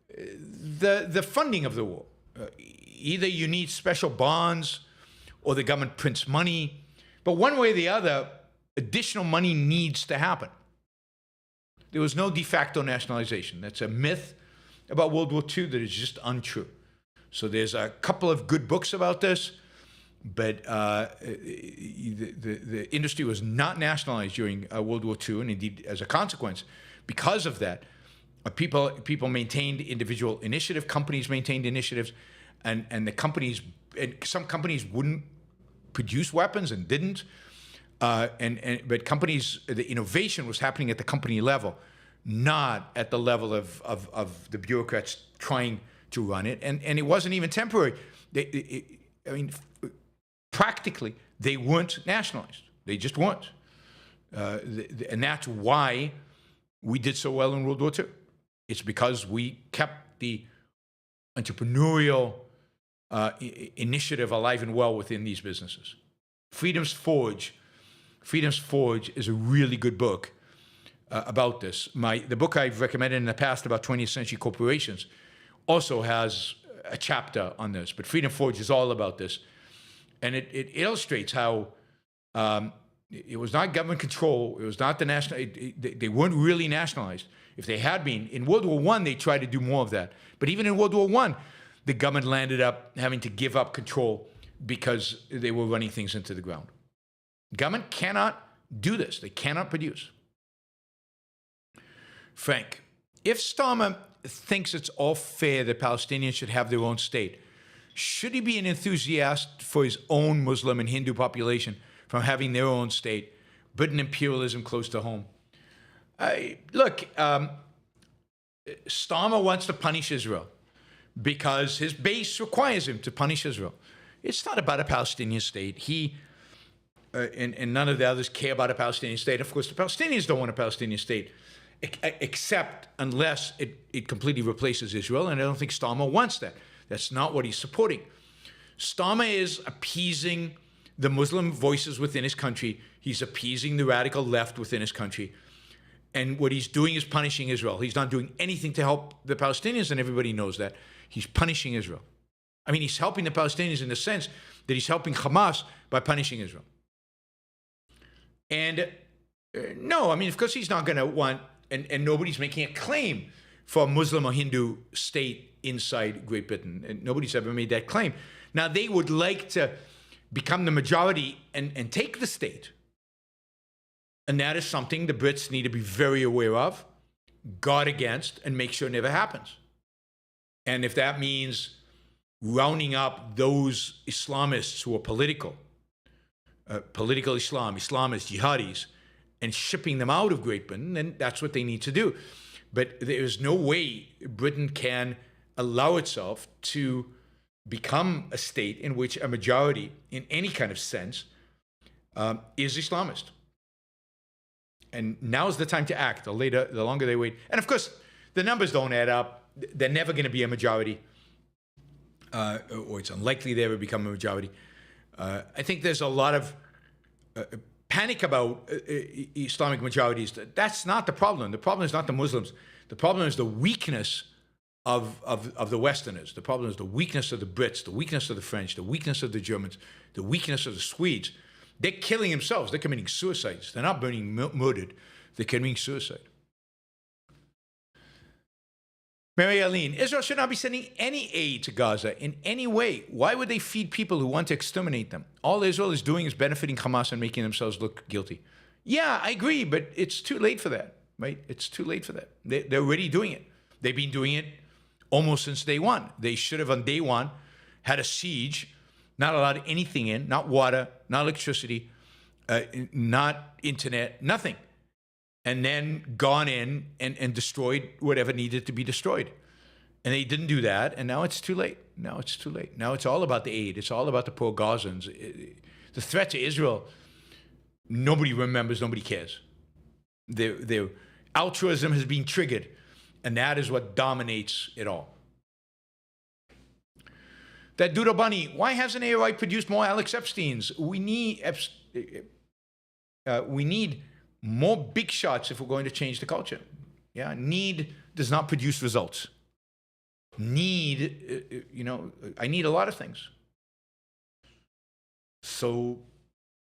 the funding of the war. Either you need special bonds or the government prints money, but one way or the other, additional money needs to happen. There was no de facto nationalization. That's a myth about World War II that is just untrue. So there's a couple of good books about this, but the industry was not nationalized during World War II, and indeed, as a consequence, because of that, people maintained individual initiative, companies maintained initiatives, and the companies, and some companies wouldn't produce weapons and didn't, but companies, the innovation was happening at the company level, not at the level of the bureaucrats trying to run it, and it wasn't even temporary. Practically, they weren't nationalized. They just weren't. And that's why we did so well in World War II. It's because we kept the entrepreneurial initiative alive and well within these businesses. Freedom's Forge is a really good book about this. The book I've recommended in the past about 20th century corporations also has a chapter on this, but Freedom Forge is all about this. And it illustrates how it was not government control. It was not the national. They weren't really nationalized. If they had been, in World War I, they tried to do more of that. But even in World War I, the government landed up having to give up control because they were running things into the ground. Government cannot do this. They cannot produce. Frank, if Starmer thinks it's all fair that Palestinians should have their own state, should he be an enthusiast for his own Muslim and Hindu population from having their own state, Britain imperialism close to home? Look, Starmer wants to punish Israel because his base requires him to punish Israel. It's not about a Palestinian state. He and none of the others care about a Palestinian state. Of course, the Palestinians don't want a Palestinian state, except unless it completely replaces Israel, and I don't think Starmer wants that. That's not what he's supporting. Starmer is appeasing the Muslim voices within his country. He's appeasing the radical left within his country. And what he's doing is punishing Israel. He's not doing anything to help the Palestinians, and everybody knows that. He's punishing Israel. I mean, he's helping the Palestinians in the sense that he's helping Hamas by punishing Israel. And no, I mean, of course he's not going to want, and nobody's making a claim for a Muslim or Hindu state inside Great Britain. And nobody's ever made that claim. Now, they would like to become the majority and take the state. And that is something the Brits need to be very aware of, guard against, and make sure it never happens. And if that means rounding up those Islamists who are political Islam, Islamists, jihadis, and shipping them out of Great Britain, then that's what they need to do. But there's no way Britain can allow itself to become a state in which a majority, in any kind of sense, is Islamist. And now's the time to act. The longer they wait. And of course, the numbers don't add up. They're never going to be a majority, or it's unlikely they ever become a majority. I think there's a lot of panic about Islamic majorities. That's not the problem. The problem is not the Muslims. The problem is the weakness of the Westerners. The problem is the weakness of the Brits, the weakness of the French, the weakness of the Germans, the weakness of the Swedes. They're killing themselves. They're committing suicides. They're not being murdered. They're committing suicide. Mary Aline, Israel should not be sending any aid to Gaza in any way. Why would they feed people who want to exterminate them? All Israel is doing is benefiting Hamas and making themselves look guilty. Yeah, I agree, but it's too late for that, right? It's too late for that. They're already doing it. They've been doing it almost since day one. They should have, on day one, had a siege, not allowed anything in, not water, not electricity, not internet, nothing. And then gone in and destroyed whatever needed to be destroyed. And they didn't do that, and now it's too late. Now it's too late. Now it's all about the aid. It's all about the poor Gazans. The threat to Israel, nobody remembers, nobody cares. Their altruism has been triggered, and that is what dominates it all. That Doodle Bunny, why hasn't AOI produced more Alex Epsteins? We need more big shots if we're going to change the culture. Yeah, need does not produce results. Need, I need a lot of things. So,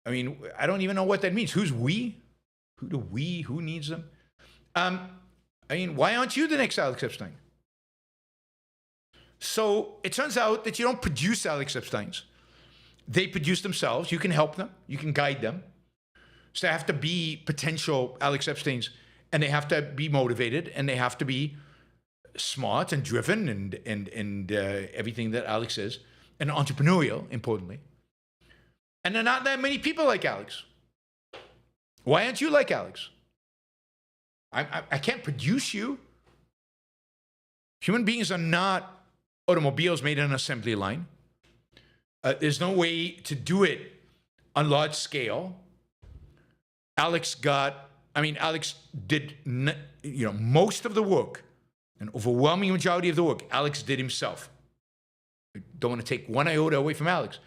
I mean, I don't even know what that means. Who's we? Who needs them? I mean, why aren't you the next Alex Epstein? So it turns out that you don't produce Alex Epsteins. They produce themselves. You can help them. You can guide them. So they have to be potential Alex Epsteins, and they have to be motivated, and they have to be smart and driven and everything that Alex is, and entrepreneurial, importantly. And there are not that many people like Alex. Why aren't you like Alex? I can't produce you. Human beings are not automobiles made on an assembly line. There's no way to do it on large scale. Alex did, most of the work, an overwhelming majority of the work, Alex did himself. I don't want to take one iota away from Alex.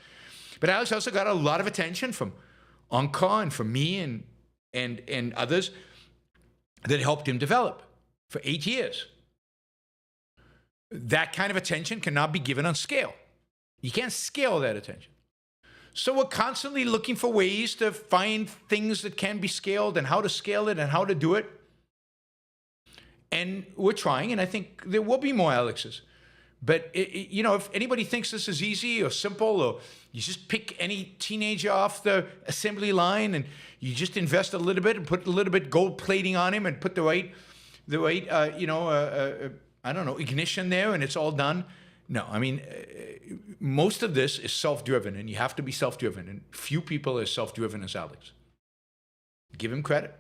But Alex also got a lot of attention from Anka and from me and others that helped him develop for 8 years. That kind of attention cannot be given on scale. You can't scale that attention. So we're constantly looking for ways to find things that can be scaled and how to scale it and how to do it. And we're trying, and I think there will be more Alexes. But, if anybody thinks this is easy or simple, or you just pick any teenager off the assembly line and you just invest a little bit and put a little bit gold plating on him and put the right ignition there and it's all done. No, I mean, most of this is self-driven, and you have to be self-driven, and few people are as self-driven as Alex. Give him credit.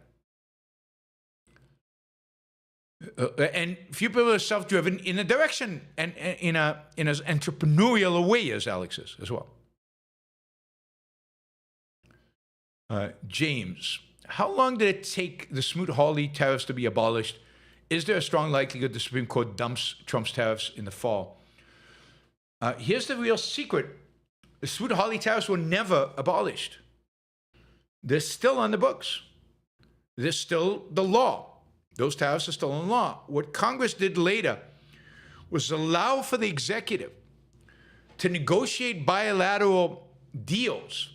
And few people are self-driven in a direction and in as entrepreneurial a way as Alex is as well. James, how long did it take the Smoot-Hawley tariffs to be abolished? Is there a strong likelihood the Supreme Court dumps Trump's tariffs in the fall? Here's the real secret. The Smoot-Hawley tariffs were never abolished. They're still on the books. They're still the law. Those tariffs are still in law. What Congress did later was allow for the executive to negotiate bilateral deals,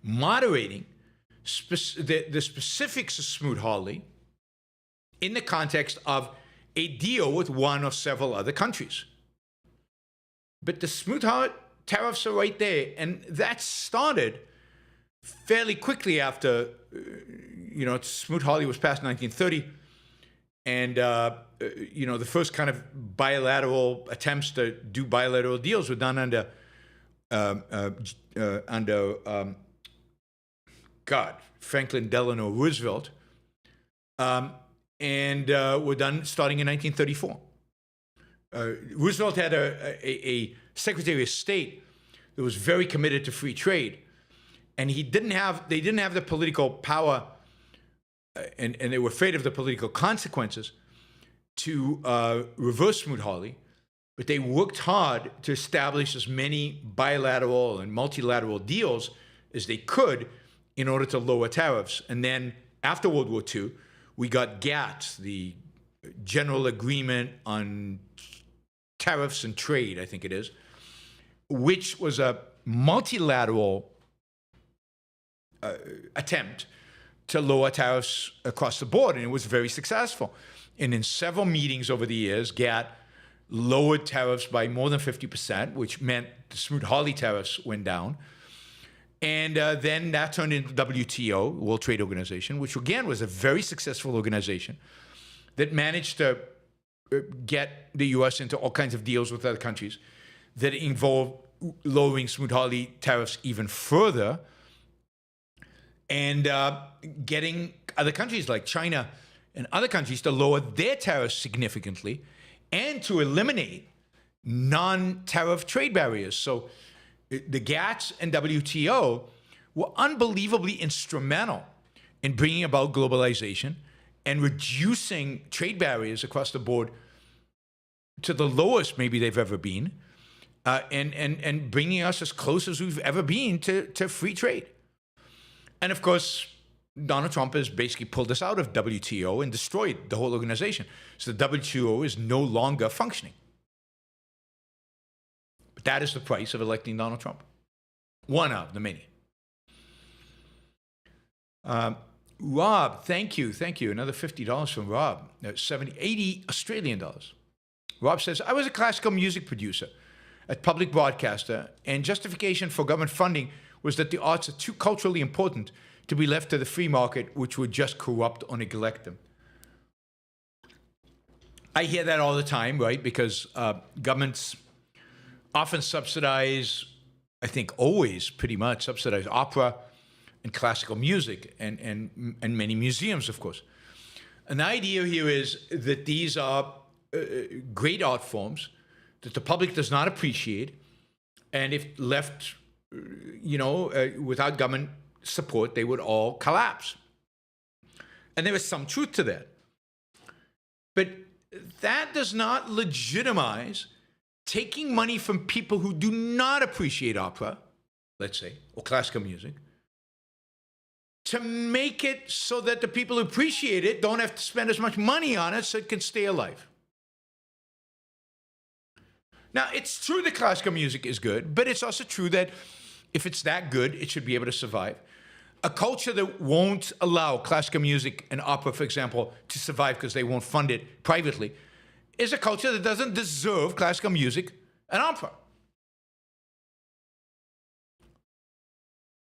moderating the specifics of Smoot-Hawley in the context of a deal with one or several other countries. But the Smoot-Hawley tariffs are right there, and that started fairly quickly after, Smoot-Hawley was passed in 1930. And, the first kind of bilateral attempts to do bilateral deals were done under Franklin Delano Roosevelt, and were done starting in 1934. Roosevelt had a Secretary of State that was very committed to free trade, and they didn't have the political power, and they were afraid of the political consequences to reverse Smoot-Hawley, but they worked hard to establish as many bilateral and multilateral deals as they could in order to lower tariffs. And then after World War II, we got GATT, the General Agreement on Tariffs and Trade, I think it is, which was a multilateral attempt to lower tariffs across the board, and it was very successful. And in several meetings over the years, GATT lowered tariffs by more than 50%, which meant the Smoot-Hawley tariffs went down. And then that turned into WTO, World Trade Organization, which again was a very successful organization that managed to get the U.S. into all kinds of deals with other countries that involved lowering Smoot-Hawley tariffs even further, and getting other countries like China and other countries to lower their tariffs significantly and to eliminate non-tariff trade barriers. So the GATT and WTO were unbelievably instrumental in bringing about globalization and reducing trade barriers across the board to the lowest maybe they've ever been, and bringing us as close as we've ever been to free trade. And of course, Donald Trump has basically pulled us out of WTO and destroyed the whole organization. So the WTO is no longer functioning. But that is the price of electing Donald Trump. One of the many. Rob, thank you. Another $50 from Rob. 80 Australian dollars. Rob says, I was a classical music producer at public broadcaster, and justification for government funding was that the arts are too culturally important to be left to the free market, which would just corrupt or neglect them. I hear that all the time, right? Because governments often subsidize, I think always pretty much subsidize opera and classical music and many museums, of course. And the idea here is that these are great art forms that the public does not appreciate, and if left without government support, they would all collapse. And there is some truth to that. But that does not legitimize taking money from people who do not appreciate opera, let's say, or classical music, to make it so that the people who appreciate it don't have to spend as much money on it so it can stay alive. Now, it's true that classical music is good, but it's also true that if it's that good, it should be able to survive. A culture that won't allow classical music and opera, for example, to survive because they won't fund it privately, is a culture that doesn't deserve classical music and opera.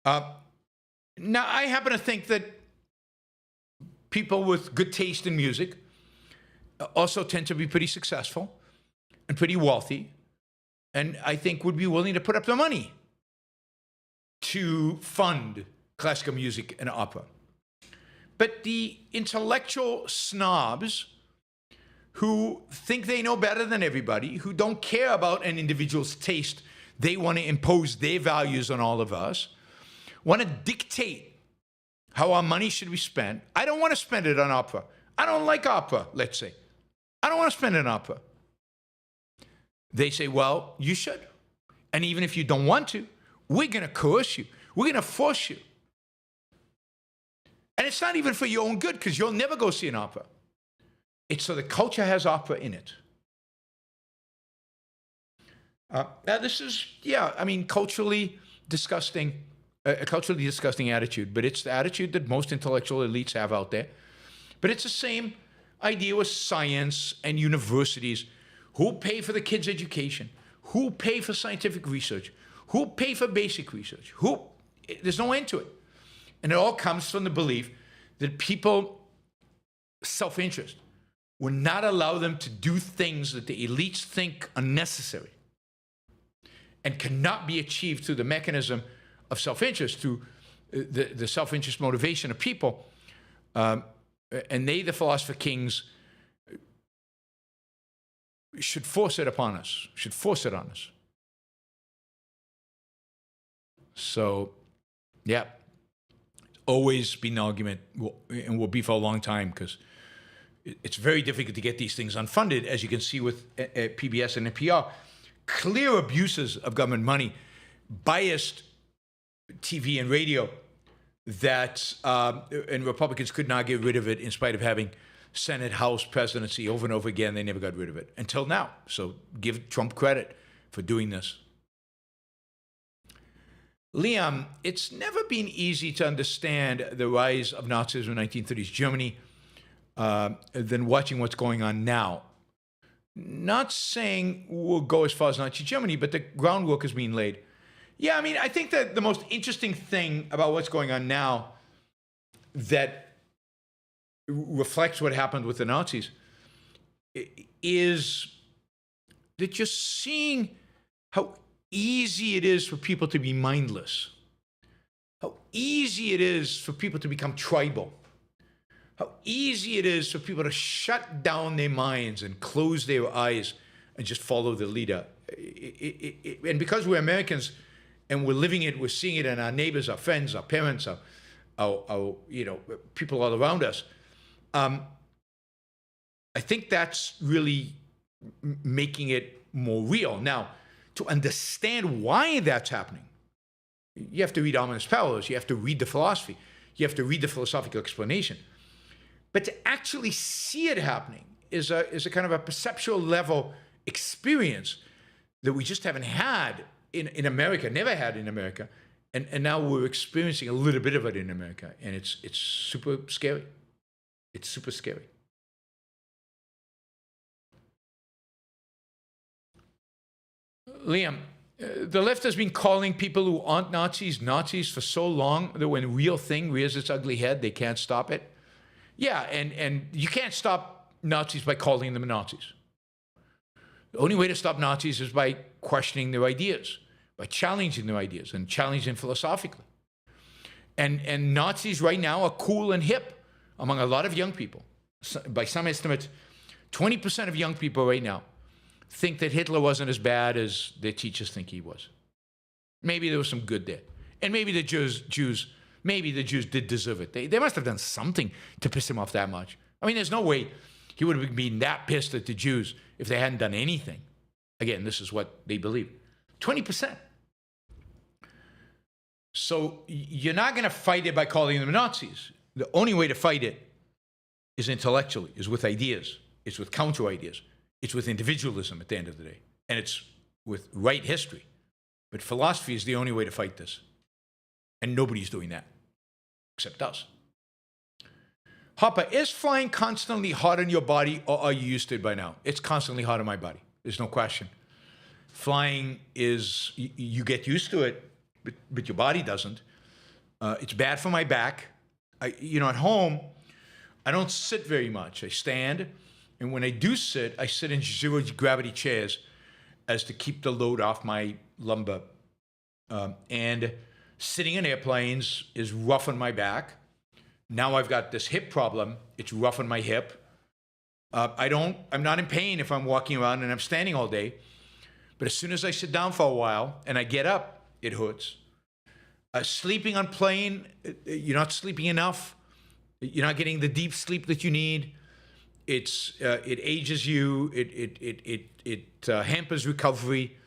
Now, I happen to think that people with good taste in music also tend to be pretty successful and pretty wealthy, and I think would be willing to put up the money to fund classical music and opera. But the intellectual snobs who think they know better than everybody, who don't care about an individual's taste, they want to impose their values on all of us, want to dictate how our money should be spent. I don't want to spend it on opera. I don't like opera, let's say. I don't want to spend it on opera. They say, well, you should. And even if you don't want to, we're going to coerce you. We're going to force you. And it's not even for your own good, because you'll never go see an opera. It's so the culture has opera in it. Now this is, culturally disgusting, a culturally disgusting attitude, but it's the attitude that most intellectual elites have out there. But it's the same idea with science and universities. Who pay for the kids' education? Who pay for scientific research? Who pay for basic research? There's no end to it. And it all comes from the belief that people, self-interest, will not allow them to do things that the elites think are necessary and cannot be achieved through the mechanism of self-interest, through the self-interest motivation of people. And they, the philosopher kings, should force it upon us, should force it on us. So, yeah, always been an argument, and will be for a long time, because it's very difficult to get these things unfunded, as you can see with PBS and NPR. Clear abuses of government money, biased TV and radio, that and Republicans could not get rid of it in spite of having Senate, House, presidency over and over again. They never got rid of it until now. So give Trump credit for doing this. Liam, it's never been easy to understand the rise of Nazism in 1930s Germany than watching what's going on now. Not saying we'll go as far as Nazi Germany, but the groundwork is being laid. Yeah, I mean, I think that the most interesting thing about what's going on now that reflects what happened with the Nazis is that you're seeing how easy it is for people to be mindless, how easy it is for people to become tribal, how easy it is for people to shut down their minds and close their eyes and just follow the leader. And because we're Americans and we're living it, we're seeing it in our neighbors, our friends, our parents, our people all around us. I think that's really making it more real. Now, to understand why that's happening, you have to read Ominous Parallels, you have to read the philosophy, you have to read the philosophical explanation. But to actually see it happening is a kind of a perceptual level experience that we just haven't had in America, never had in America. And now we're experiencing a little bit of it in America. And it's super scary. It's super scary. Liam, the left has been calling people who aren't Nazis, Nazis for so long that when a real thing rears its ugly head, they can't stop it. Yeah, and you can't stop Nazis by calling them Nazis. The only way to stop Nazis is by questioning their ideas, by challenging their ideas and challenging philosophically. And Nazis right now are cool and hip among a lot of young people. By some estimates, 20% of young people right now think that Hitler wasn't as bad as their teachers think he was. Maybe there was some good there. And maybe the Jews did deserve it. They must have done something to piss him off that much. I mean, there's no way he would have been that pissed at the Jews if they hadn't done anything. Again, this is what they believe. 20%. So you're not going to fight it by calling them Nazis. The only way to fight it is intellectually, is with ideas. It's with counter ideas. It's with individualism at the end of the day. And it's with right history. But philosophy is the only way to fight this. And nobody's doing that, except us. Hopper, is flying constantly hard on your body, or are you used to it by now? It's constantly hard on my body. There's no question. Flying is, you get used to it, but your body doesn't. It's bad for my back. At home, I don't sit very much. I stand, and when I do sit, I sit in zero gravity chairs as to keep the load off my lumbar. And sitting in airplanes is rough on my back. Now I've got this hip problem. It's rough on my hip. I'm not in pain if I'm walking around and I'm standing all day. But as soon as I sit down for a while and I get up, it hurts. Sleeping on plane, you're not sleeping enough. You're not getting the deep sleep that you need. It ages you. It hampers recovery.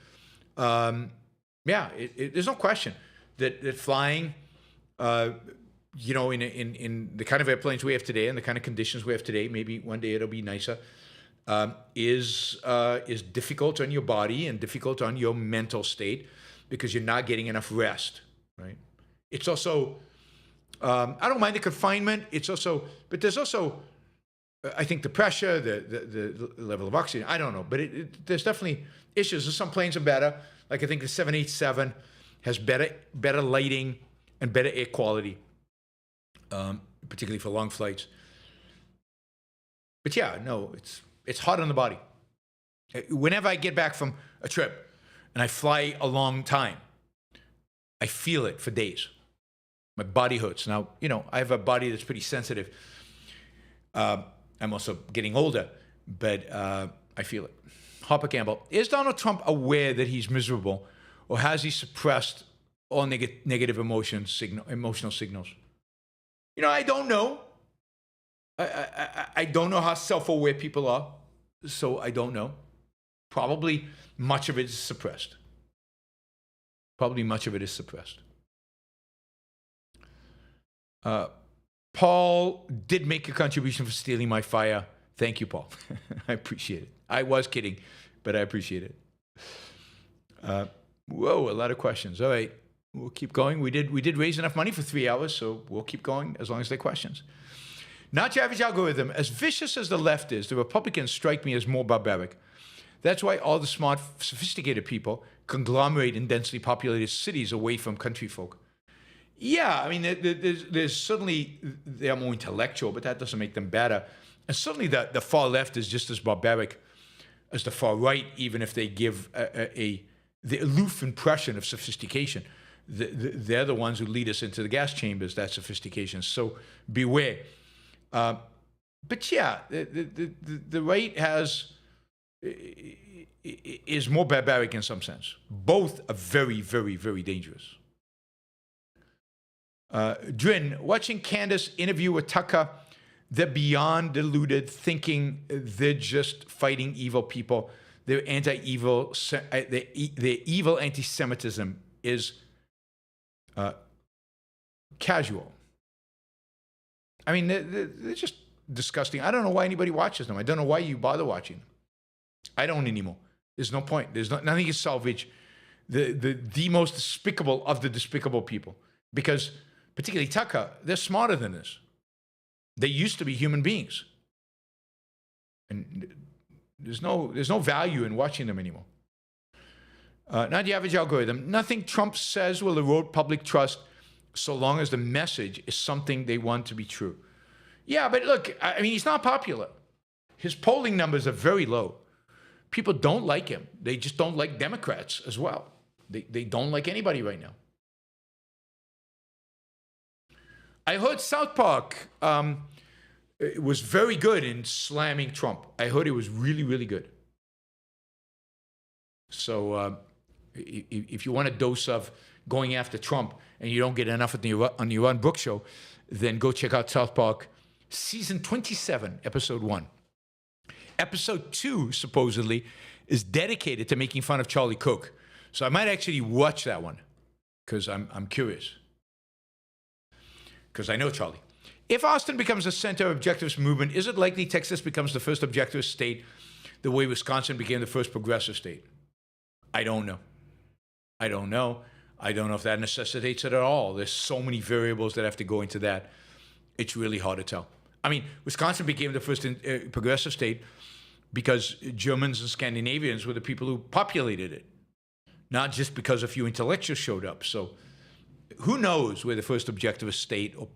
There's no question that flying, in the kind of airplanes we have today and the kind of conditions we have today, maybe one day it'll be nicer, is difficult on your body and difficult on your mental state because you're not getting enough rest, right? It's also, I don't mind the confinement. But there's also, I think the pressure, the level of oxygen, I don't know, but there's definitely issues. Some planes are better. Like I think the 787 has better lighting and better air quality, particularly for long flights. But yeah, no, it's hard on the body. Whenever I get back from a trip and I fly a long time, I feel it for days. My body hurts. Now, I have a body that's pretty sensitive. I'm also getting older, but I feel it. Harper Campbell, is Donald Trump aware that he's miserable, or has he suppressed all negative emotional signals? I don't know. I don't know how self-aware people are, so I don't know. Probably much of it is suppressed. Paul did make a contribution for stealing my fire. Thank you, Paul. I appreciate it. I was kidding, but I appreciate it. Whoa, a lot of questions. All right, we'll keep going. We did raise enough money for 3 hours, so we'll keep going as long as they're questions. Not your average algorithm. As vicious as the left is, the Republicans strike me as more barbaric. That's why all the smart, sophisticated people conglomerate in densely populated cities away from country folk. Yeah, I mean, there's certainly, they're more intellectual, but that doesn't make them better. And certainly the far left is just as barbaric as the far right, even if they give the aloof impression of sophistication. They're the ones who lead us into the gas chambers, that sophistication. So beware. But yeah, the right is more barbaric in some sense. Both are very, very, very dangerous. Drin, watching Candace interview with Tucker, they're beyond deluded, thinking they're just fighting evil people. Their anti-evil, their evil anti-Semitism is casual. I mean, they're just disgusting. I don't know why anybody watches them. I don't know why you bother watching them. I don't anymore. There's no point. There's nothing to salvage the most despicable of the despicable people. Because, particularly Tucker, they're smarter than this. They used to be human beings. And there's no value in watching them anymore. Not the average algorithm. Nothing Trump says will erode public trust so long as the message is something they want to be true. Yeah, but look, I mean, he's not popular. His polling numbers are very low. People don't like him. They just don't like Democrats as well. They don't like anybody right now. I heard South Park was very good in slamming Trump. I heard it was really, really good. So if you want a dose of going after Trump and you don't get enough on the Yaron Brook show, then go check out South Park season 27, episode 1. Episode 2, supposedly, is dedicated to making fun of Charlie Cook. So I might actually watch that one because I'm curious. Because I know Charlie. If Austin becomes the center of objectivist movement, is it likely Texas becomes the first objectivist state the way Wisconsin became the first progressive state? I don't know. I don't know if that necessitates it at all. There's so many variables that have to go into that. It's really hard to tell. I mean, Wisconsin became the first progressive state because Germans and Scandinavians were the people who populated it, not just because a few intellectuals showed up. So who knows where the first objectivist state or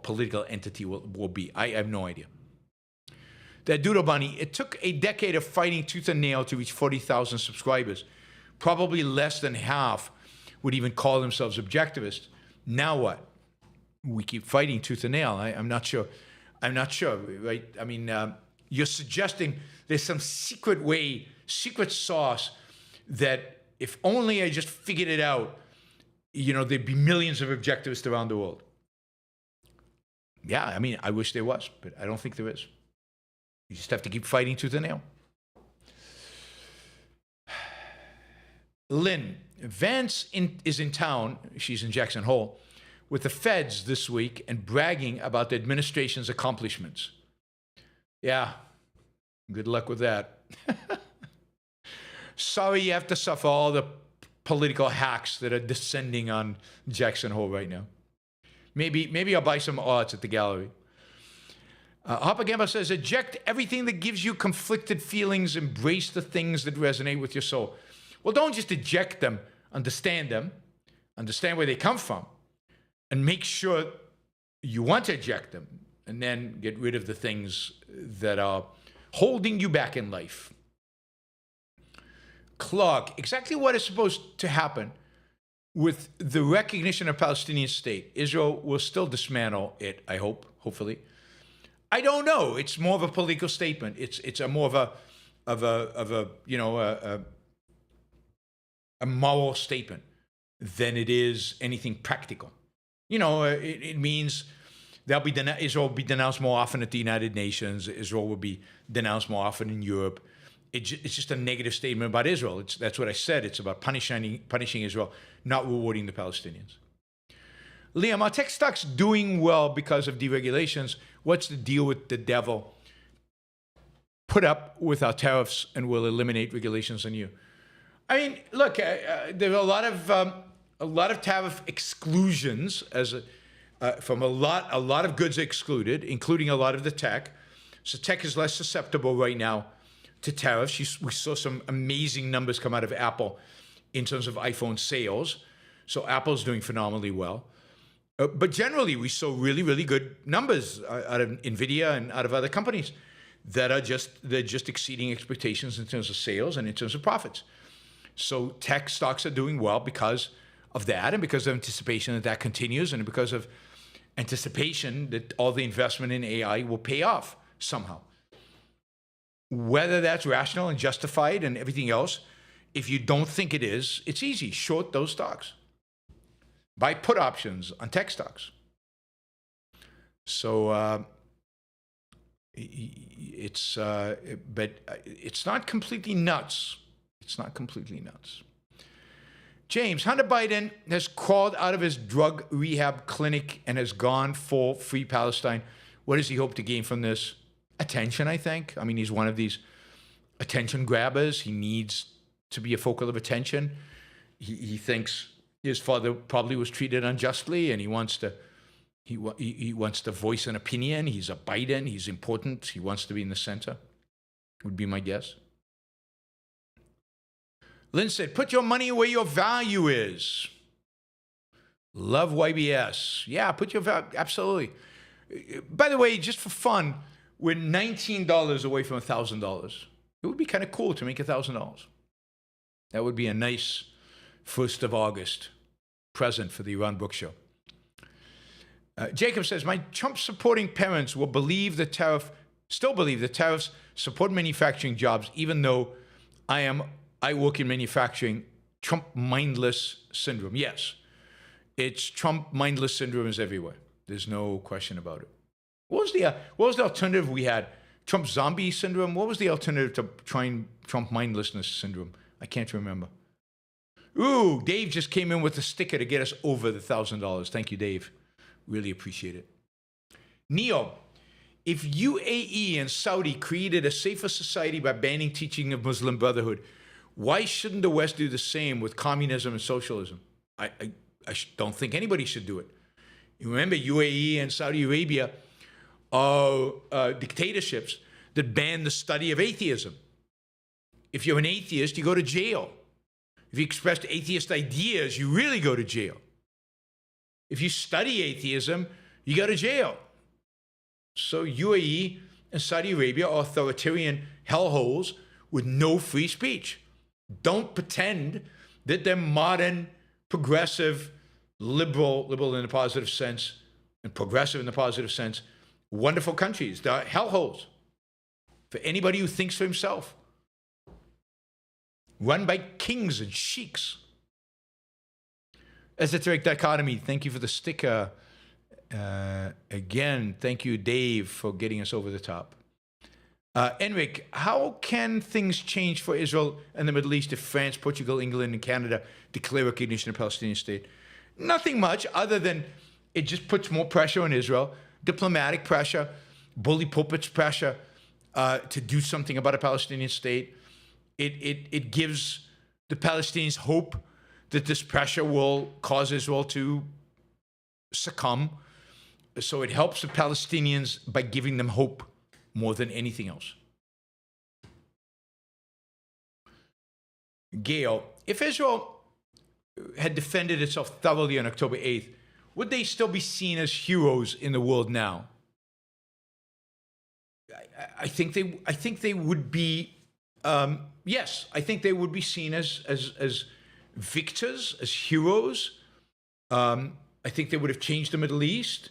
political entity will be? I have no idea. That Doodle Bunny, it took a decade of fighting tooth and nail to reach 40,000 subscribers. Probably less than half would even call themselves objectivists. Now what? We keep fighting tooth and nail. I'm not sure. I'm not sure, right? I mean, you're suggesting there's some secret sauce that if only I just figured it out, there'd be millions of objectivists around the world. Yeah, I mean, I wish there was, but I don't think there is. You just have to keep fighting tooth and nail. Lynn, Vance is in town, she's in Jackson Hole, with the feds this week and bragging about the administration's accomplishments. Yeah, good luck with that. Sorry you have to suffer all the political hacks that are descending on Jackson Hole right now. Maybe I'll buy some arts at the gallery. Harper Gamba says, eject everything that gives you conflicted feelings, embrace the things that resonate with your soul. Well, don't just eject them, understand where they come from, and make sure you want to eject them. and then get rid of the things that are holding you back in life. Clark, exactly what is supposed to happen with the recognition of Palestinian state? Israel will still dismantle it, I hope, hopefully. I don't know. It's more of a political statement. It's a more of a moral statement than it is anything practical. It means Israel will be denounced more often at the United Nations. Israel will be denounced more often in Europe. It's just a negative statement about Israel. That's what I said. It's about punishing Israel, not rewarding the Palestinians. Liam, are tech stocks doing well because of deregulations? What's the deal with the devil? Put up with our tariffs and we'll eliminate regulations on you. I mean, look, there are a lot of tariff exclusions from a lot of goods excluded, including a lot of the tech. So tech is less susceptible right now to tariffs. We saw some amazing numbers come out of Apple in terms of iPhone sales. So Apple's doing phenomenally well. But generally, we saw really, really good numbers out of NVIDIA and out of other companies that are just exceeding expectations in terms of sales and in terms of profits. So tech stocks are doing well because of that, and because of anticipation that continues, and because of anticipation that all the investment in AI will pay off somehow. Whether that's rational and justified and everything else, if you don't think it is, it's easy. Short those stocks. Buy put options on tech stocks. So but it's not completely nuts. It's not completely nuts. James, Hunter Biden has crawled out of his drug rehab clinic and has gone for Free Palestine. What does he hope to gain from this? Attention, I think. I mean, he's one of these attention grabbers. He needs to be a focal of attention. He thinks his father probably was treated unjustly, and he wants to voice an opinion. He's a Biden. He's important. He wants to be in the center, would be my guess. Lynn said, put your money where your value is. Love YBS. Yeah, put your value, absolutely. By the way, just for fun, we're $19 away from $1,000. It would be kind of cool to make $1,000. That would be a nice 1st of August present for the Yaron Brook Show. Jacob says, my Trump-supporting parents will still believe the tariffs support manufacturing jobs, even though I work in manufacturing. Trump mindless syndrome. Yes, it's Trump mindless syndrome is everywhere. There's no question about it. What was the alternative we had? Trump zombie syndrome? What was the alternative to trying Trump mindlessness syndrome? I can't remember. Ooh, Dave just came in with a sticker to get us over the $1,000. Thank you, Dave. Really appreciate it. Neo, if UAE and Saudi created a safer society by banning teaching of Muslim Brotherhood, why shouldn't the West do the same with communism and socialism? I don't think anybody should do it. You remember, UAE and Saudi Arabia are dictatorships that ban the study of atheism. If you're an atheist, you go to jail. If you express atheist ideas, you really go to jail. If you study atheism, you go to jail. So UAE and Saudi Arabia are authoritarian hellholes with no free speech. Don't pretend that they're modern, progressive, liberal in the positive sense, and progressive in the positive sense, wonderful countries. They're hellholes for anybody who thinks for himself. Run by kings and sheiks. Esoteric dichotomy, thank you for the sticker. Again, thank you, Dave, for getting us over the top. Enric, how can things change for Israel and the Middle East if France, Portugal, England, and Canada declare recognition of the Palestinian state? Nothing much, other than it just puts more pressure on Israel, diplomatic pressure, bully pulpits pressure to do something about a Palestinian state. It gives the Palestinians hope that this pressure will cause Israel to succumb. So it helps the Palestinians by giving them hope more than anything else. Gail, if Israel had defended itself thoroughly on October 8th, would they still be seen as heroes in the world now? I think they would be, yes, I think they would be seen as victors, as heroes. I think they would have changed the Middle East.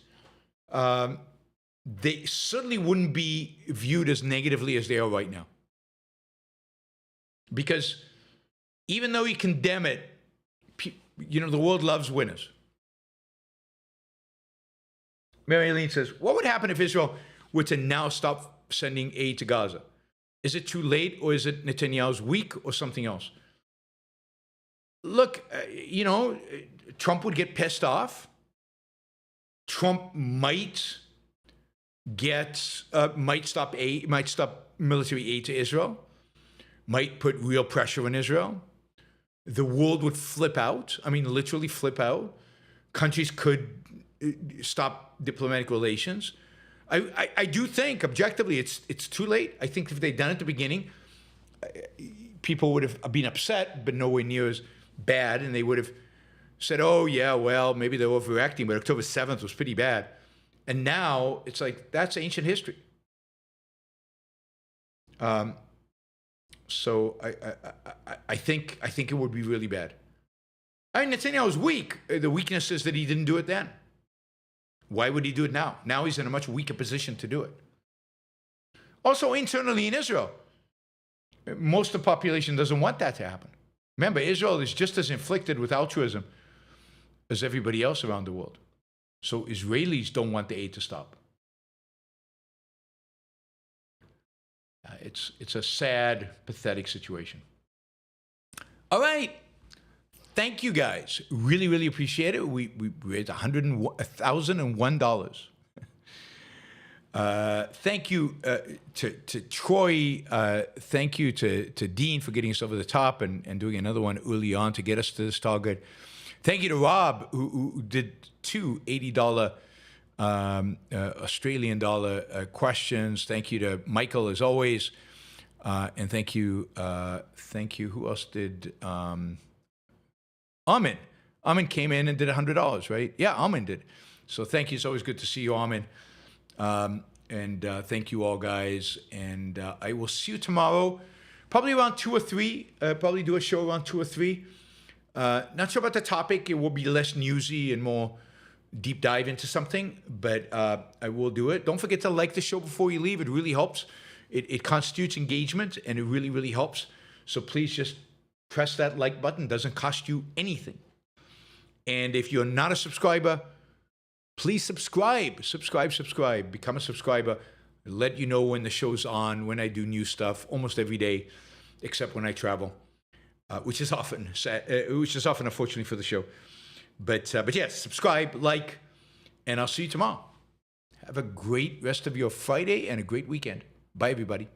They certainly wouldn't be viewed as negatively as they are right now. Because even though you condemn it, the world loves winners. Mary Eileen says, what would happen if Israel were to now stop sending aid to Gaza? Is it too late, or is it Netanyahu's weak, or something else? Look, Trump would get pissed off. Trump might stop military aid to Israel, might put real pressure on Israel. The world would flip out. I mean, literally flip out. Countries could stop diplomatic relations. I do think, objectively, it's too late. I think if they'd done it at the beginning, people would have been upset, but nowhere near as bad, and they would have said, oh, yeah, well, maybe they're overreacting, but October 7th was pretty bad. And now it's like, that's ancient history. So I think it would be really bad. I mean, Netanyahu's weak. The weakness is that he didn't do it then. Why would he do it now? Now he's in a much weaker position to do it. Also, internally in Israel, most of the population doesn't want that to happen. Remember, Israel is just as inflicted with altruism as everybody else around the world. So Israelis don't want the aid to stop. It's a sad, pathetic situation. All right. Thank you, guys. Really, really appreciate it. We raised $1,001. Thank you to Troy. Thank you to Dean for getting us over the top and doing another one early on to get us to this target. Thank you to Rob, who did two $80 Australian dollar questions. Thank you to Michael, as always. And thank you. Who else did? Amin. Amin came in and did $100, right? Yeah, Amin did. So thank you. It's always good to see you, Amin. And thank you all, guys. And I will see you tomorrow, probably around 2 or 3. Probably do a show around 2 or 3. Not sure about the topic. It will be less newsy and more deep dive into something, but I will do it. Don't forget to like the show before you leave. It really helps. It constitutes engagement, and it really, really helps. So please just press that like button. It doesn't cost you anything. And if you're not a subscriber, please subscribe. Subscribe. Become a subscriber. I'll let you know when the show's on, when I do new stuff, almost every day, except when I travel, which is often, unfortunately, for the show. But yes, subscribe, like, and I'll see you tomorrow. Have a great rest of your Friday and a great weekend. Bye, everybody.